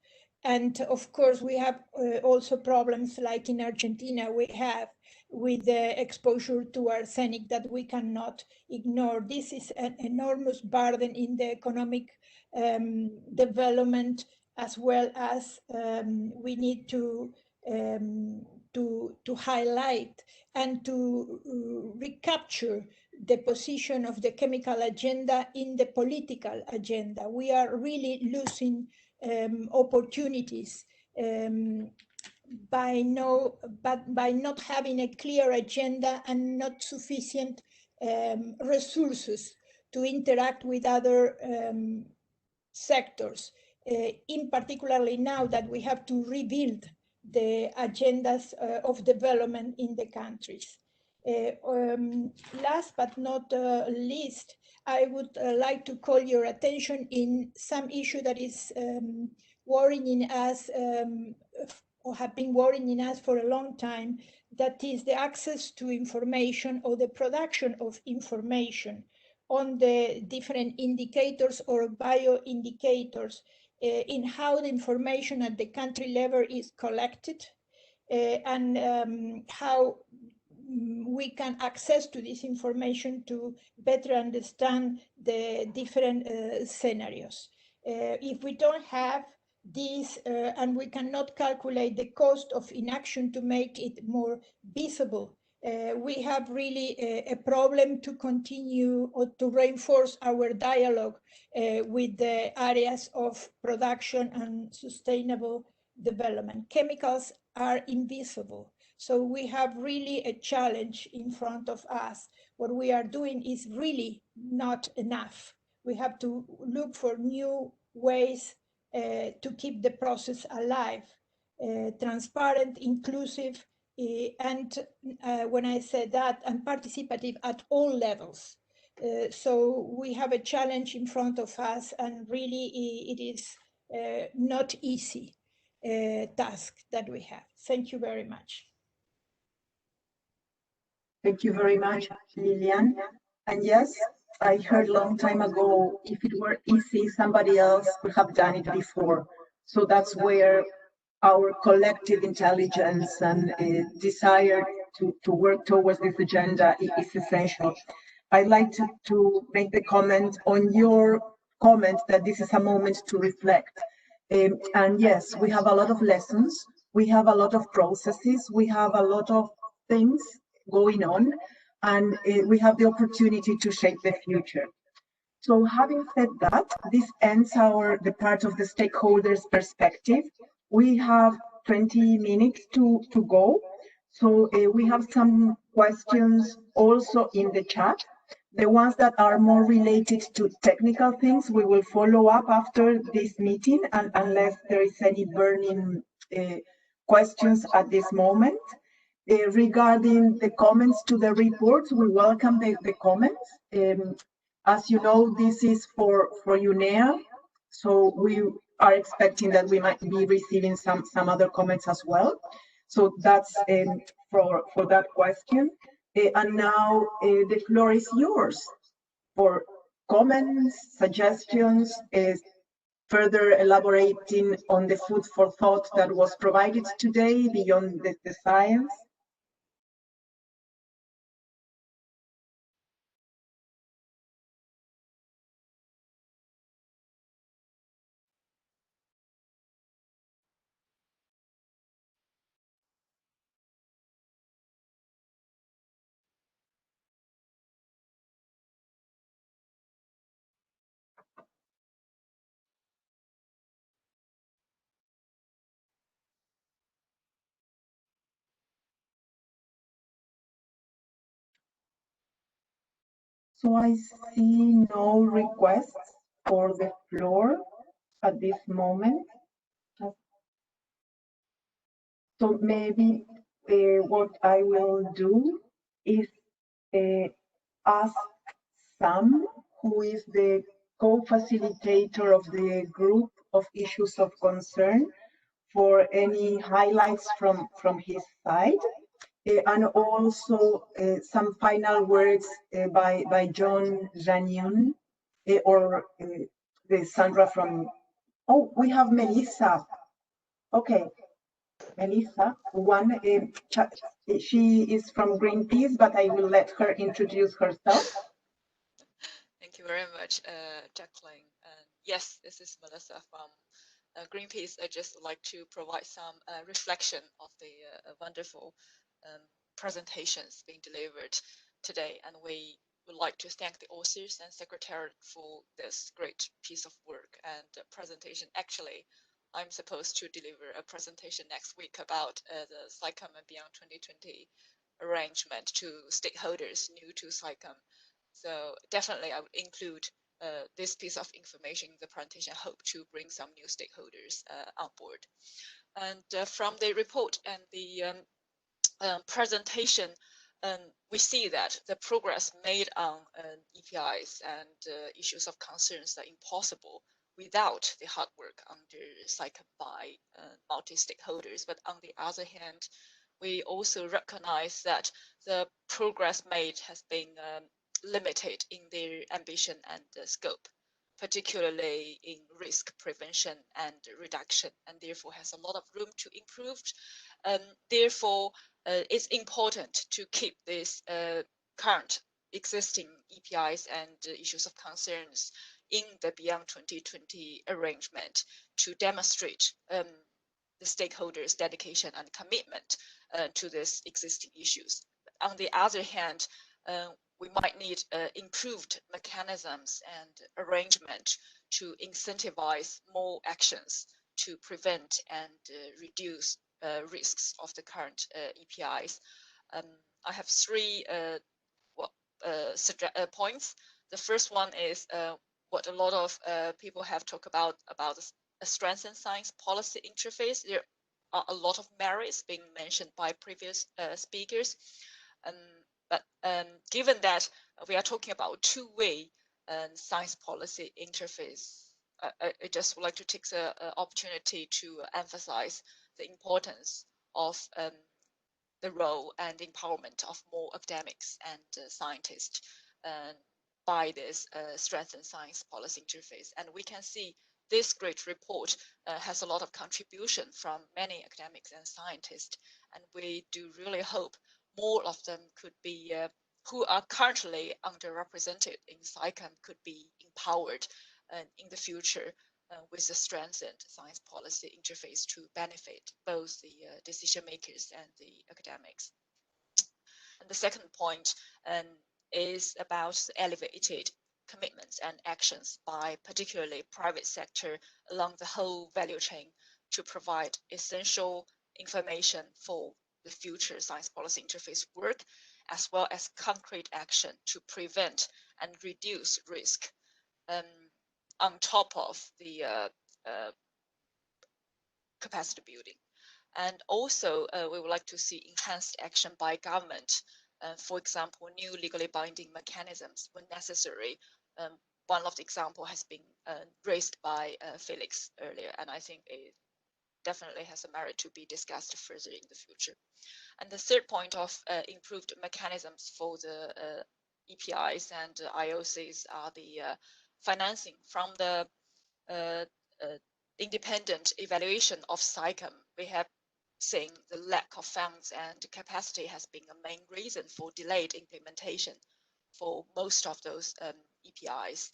And of course, we have also problems like in Argentina we have with the exposure to arsenic that we cannot ignore. This is an enormous burden in the economic development, as well as we need to highlight and to recapture the position of the chemical agenda in the political agenda. We are really losing opportunities by not having a clear agenda and not sufficient resources to interact with other sectors, in particularly now that we have to rebuild the agendas of development in the countries. Last but not least, I would like to call your attention in some issue that is worrying us, or have been worrying us for a long time, that is the access to information or the production of information on the different indicators or bioindicators, in how the information at the country level is collected, and how we can access to this information to better understand the different scenarios. If we don't have this, and we cannot calculate the cost of inaction to make it more visible We have really a problem to continue or to reinforce our dialogue with the areas of production and sustainable development. Chemicals are invisible, so we have really a challenge in front of us. What we are doing is really not enough. We have to look for new ways to keep the process alive, transparent, inclusive, and when I say that, and participative at all levels. So we have a challenge in front of us, and really it is not easy task that we have. Thank you very much. Thank you very much, Lilian. And yes, I heard a long time ago, if it were easy, somebody else would have done it before. So that's where our collective intelligence and desire to work towards this agenda is essential. I'd like to make the comment on your comment that this is a moment to reflect. And yes, we have a lot of lessons, we have a lot of processes, we have a lot of things going on, and we have the opportunity to shape the future. So having said that, this ends the part of the stakeholders' perspective. We have 20 minutes to go. So we have some questions also in the chat. The ones that are more related to technical things, we will follow up after this meeting, and unless there is any burning questions at this moment. Regarding the comments to the reports, we welcome the comments. As you know, this is for UNEP, so we are expecting that we might be receiving some other comments as well. So that's for that question. And now the floor is yours for comments, suggestions, further elaborating on the food for thought that was provided today beyond the science. So I see no requests for the floor at this moment. So maybe what I will do is ask Sam, who is the co-facilitator of the group of issues of concern, for any highlights from his side. And also some final words by John Janion or Sandra from, oh, we have Melissa. Okay, Melissa, she is from Greenpeace, but I will let her introduce herself. Thank you very much, Jacqueline. Yes, this is Melissa from Greenpeace. I just like to provide some reflection of the wonderful presentations being delivered today, and we would like to thank the authors and secretariat for this great piece of work and presentation. Actually, I'm supposed to deliver a presentation next week about the SciComm and Beyond 2020 arrangement to stakeholders new to SciComm. So definitely I would include this piece of information in the presentation. I hope to bring some new stakeholders on board. And from the report and the presentation, we see that the progress made on EPIs and issues of concerns are impossible without the hard work under SciComm by multi-stakeholders. But on the other hand, we also recognize that the progress made has been limited in their ambition and scope, particularly in risk prevention and reduction, and therefore has a lot of room to improve. Therefore, it's important to keep this current existing EPIs and issues of concerns in the Beyond 2020 arrangement to demonstrate the stakeholders' dedication and commitment to these existing issues. on the other hand, we might need improved mechanisms and arrangement to incentivize more actions to prevent and reduce risks of the current EPIs. I have three points. The first one is what a lot of people have talked about a strengthened science policy interface. There are a lot of merits being mentioned by previous speakers. But given that we are talking about two-way science policy interface, I just would like to take the opportunity to emphasize the importance of the role and empowerment of more academics and scientists by this strengthened science policy interface. And we can see this great report has a lot of contribution from many academics and scientists, and we do really hope more of them could be, who are currently underrepresented in SciComm, could be empowered in the future with the strengthened science policy interface to benefit both the decision makers and the academics. And the second point is about elevated commitments and actions by particularly private sector along the whole value chain to provide essential information for the future science policy interface work, as well as concrete action to prevent and reduce risk on top of the capacity building. And also, we would like to see enhanced action by government. For example, new legally binding mechanisms when necessary. One of the examples has been raised by Felix earlier, and I think it definitely has a merit to be discussed further in the future. And the third point of improved mechanisms for the EPIs and IOCs are the financing from the independent evaluation of SciComm. We have seen the lack of funds and capacity has been a main reason for delayed implementation for most of those EPIs.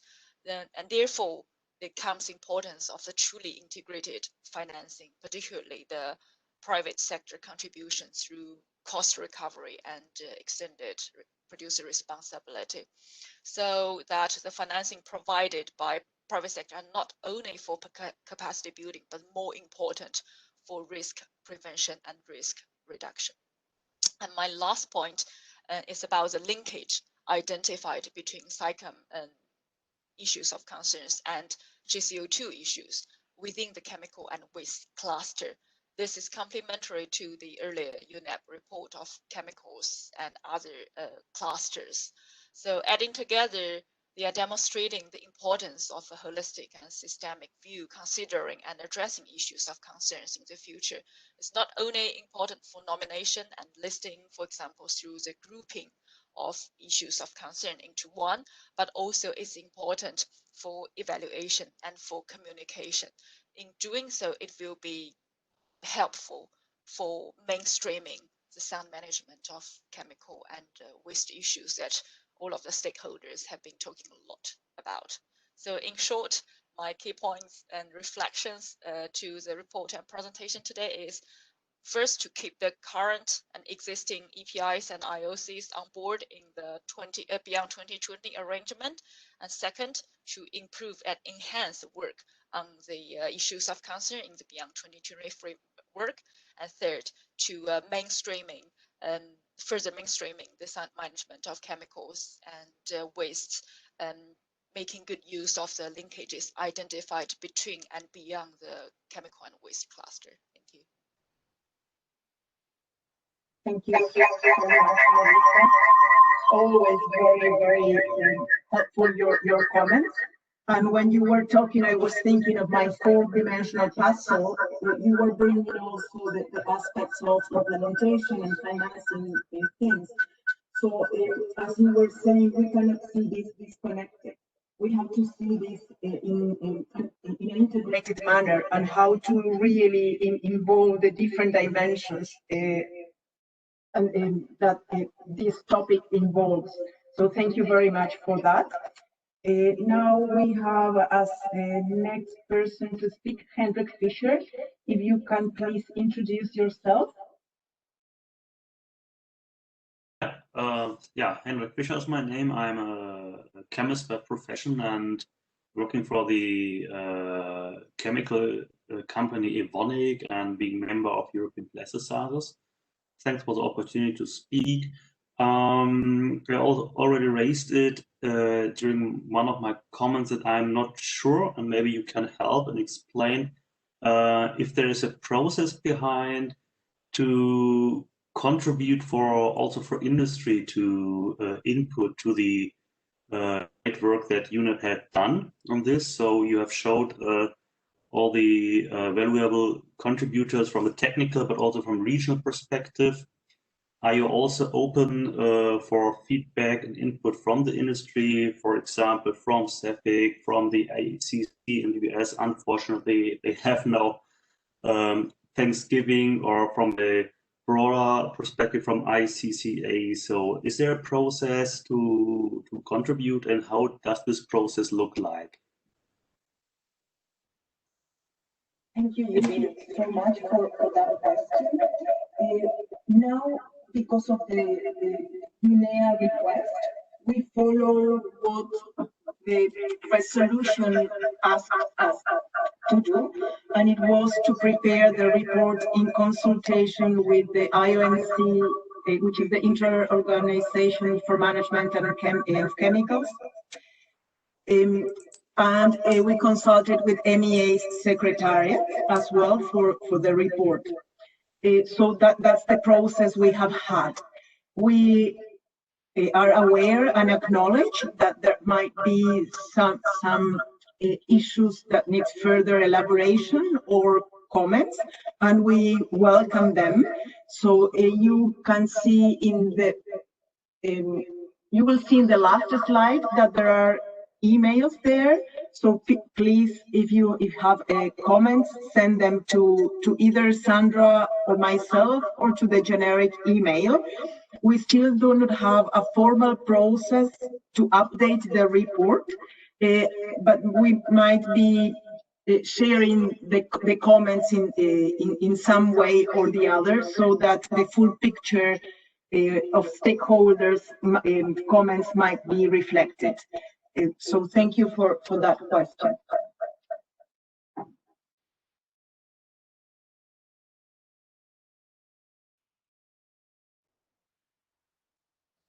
And therefore, there comes importance of the truly integrated financing, particularly the private sector contribution through cost recovery and extended producer responsibility, so that the financing provided by private sector are not only for capacity building, but more important for risk prevention and risk reduction. And my last point is about the linkage identified between SciComm and issues of concerns and GCO2 issues within the chemical and waste cluster. This is complementary to the earlier UNEP report of chemicals and other clusters. So adding together, they are demonstrating the importance of a holistic and systemic view, considering and addressing issues of concerns in the future. It's not only important for nomination and listing, for example, through the grouping of issues of concern into one, but also it's important for evaluation and for communication. In doing so, it will be helpful for mainstreaming the sound management of chemical and waste issues that all of the stakeholders have been talking a lot about. So in short, my key points and reflections to the report and presentation today is first, to keep the current and existing EPIs and IOCs on board in the Beyond 2020 arrangement. And second, to improve and enhance work on the issues of concern in the Beyond 2020 framework. And third, to further mainstreaming the sound management of chemicals and wastes, making good use of the linkages identified between and beyond the chemical and waste cluster. Thank you. Thank you so much, Melissa. Always very helpful your comments. And when you were talking, I was thinking of my four-dimensional puzzle. You were bringing also the aspects of implementation and financing things. So as you were saying, we cannot see this disconnected. We have to see this in an integrated manner, and how to really involve the different dimensions that this topic involves. So thank you very much for that. Now we have as next person to speak, Hendrick Fisher. If you can please introduce yourself. Yeah, Hendrick Fisher is my name. I'm a chemist by profession and working for the chemical company Evonik and being member of European Plasticizer. Thanks for the opportunity to speak. I also already raised it during one of my comments that I'm not sure, and maybe you can help and explain if there is a process behind to contribute also for industry to input to the great work that UNEP had done on this. So you have showed all the valuable contributors from a technical but also from regional perspective. Are you also open for feedback and input from the industry, for example, from CEPIC, from the ICC in the US? Unfortunately, they have no Thanksgiving, or from a broader perspective from ICCA. So is there a process to contribute, and how does this process look like? Thank you so much for that question. Now, because of the UNEA request, we follow what the resolution asked us to do, and it was to prepare the report in consultation with the IOMC, which is the Inter-Organization for Management of Chemicals. And we consulted with MEA's secretariat as well for the report. So that's the process we have had. We are aware and acknowledge that there might be some issues that need further elaboration or comments, and we welcome them. So you can see in the you will see in the last slide that there are emails there. So please, if you have comments, send them to either Sandra or myself, or to the generic email. We still do not have a formal process to update the report, but we might be sharing the comments in some way or the other, so that the full picture of stakeholders' comments might be reflected. So thank you for that question.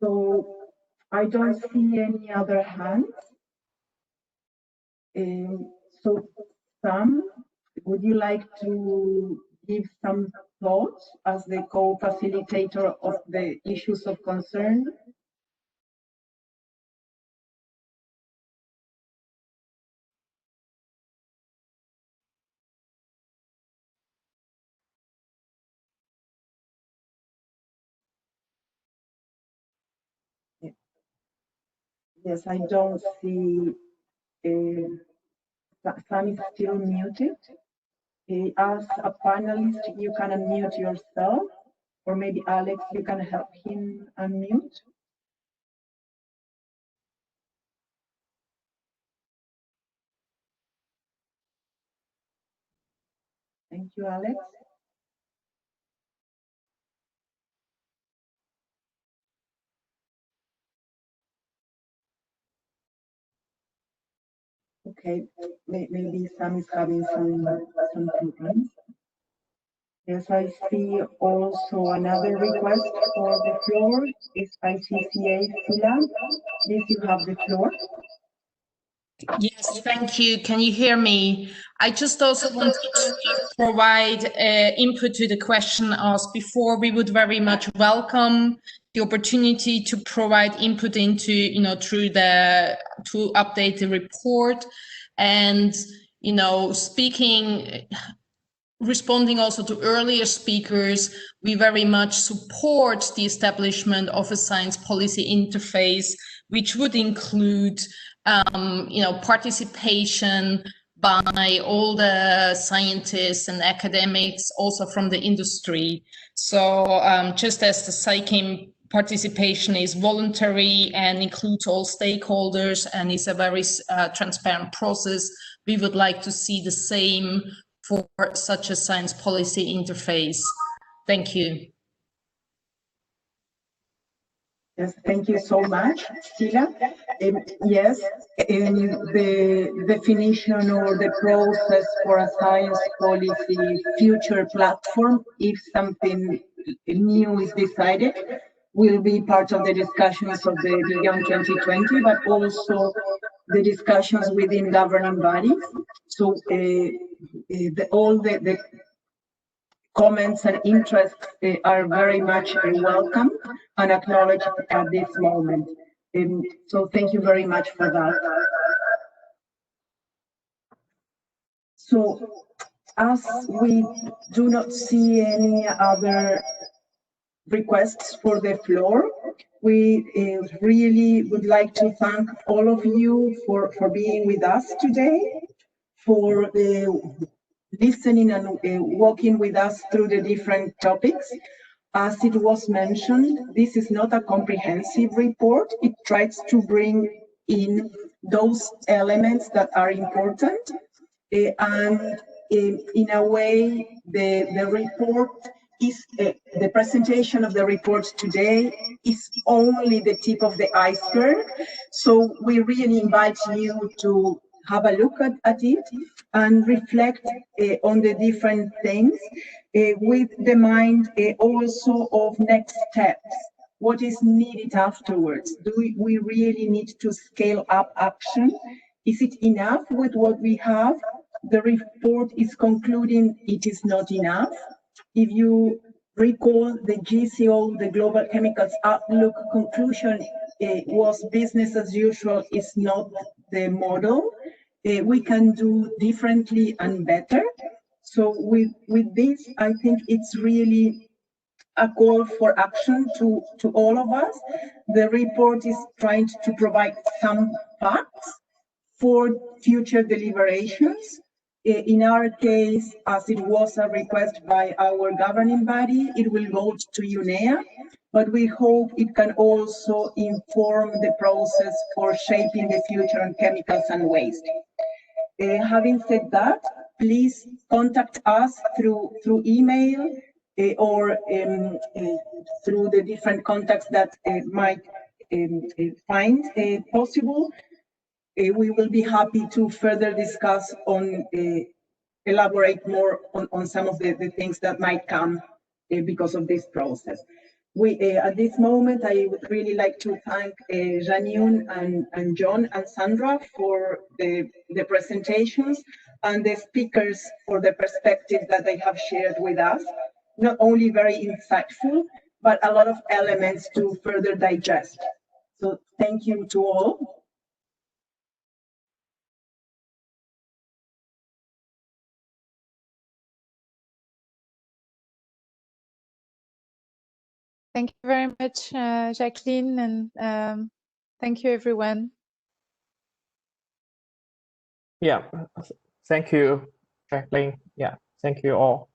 So I don't see any other hands. So Sam, would you like to give some thoughts as the co-facilitator of the issues of concern? Yes, I don't see. Sam is still muted. As a panelist, you can unmute yourself, or maybe Alex, you can help him unmute. Thank you, Alex. Okay, maybe Sam is having some problems. Yes, I see also another request for the floor. Is ICCA Sila? Please, you have the floor. Yes, thank you. Can you hear me? I just also wanted to provide input to the question asked before. We would very much welcome the opportunity to provide input into, to update the report, and, responding also to earlier speakers, we very much support the establishment of a science policy interface, which would include participation by all the scientists and academics, also from the industry. So just as the SciChem participation is voluntary and includes all stakeholders and is a very transparent process, we would like to see the same for such a science policy interface. Thank you. Yes, thank you so much, Stila. Yes, the definition or the process for a science policy future platform, if something new is decided, will be part of the discussions of the Beyond 2020, but also the discussions within governing bodies. So all the comments and interests are very much welcome and acknowledged at this moment. So thank you very much for that. So as we do not see any other requests for the floor, we really would like to thank all of you for being with us today, for listening and walking with us through the different topics. As it was mentioned, this is not a comprehensive report. It tries to bring in those elements that are important. And in a way, the report is, the presentation of the report today is only the tip of the iceberg. So we really invite you to have a look at it and reflect on the different things with the mind also of next steps. What is needed afterwards? Do we really need to scale up action? Is it enough with what we have? The report is concluding it is not enough. If you recall, the GCO, the Global Chemicals Outlook conclusion was business as usual is not the model. We can do differently and better. So with this, I think it's really a call for action to all of us. The report is trying to provide some facts for future deliberations. In our case, as it was a request by our governing body, it will go to UNEP, but we hope it can also inform the process for shaping the future on chemicals and waste. Having said that, please contact us through email or through the different contacts that might find possible. We will be happy to further discuss on, elaborate more on some of the things that might come because of this process. At this moment, I would really like to thank Janine and John and Sandra for the presentations and the speakers for the perspective that they have shared with us. Not only very insightful, but a lot of elements to further digest. So thank you to all. Thank you very much, Jacqueline, and thank you, everyone. Yeah, thank you, Jacqueline. Yeah, thank you all.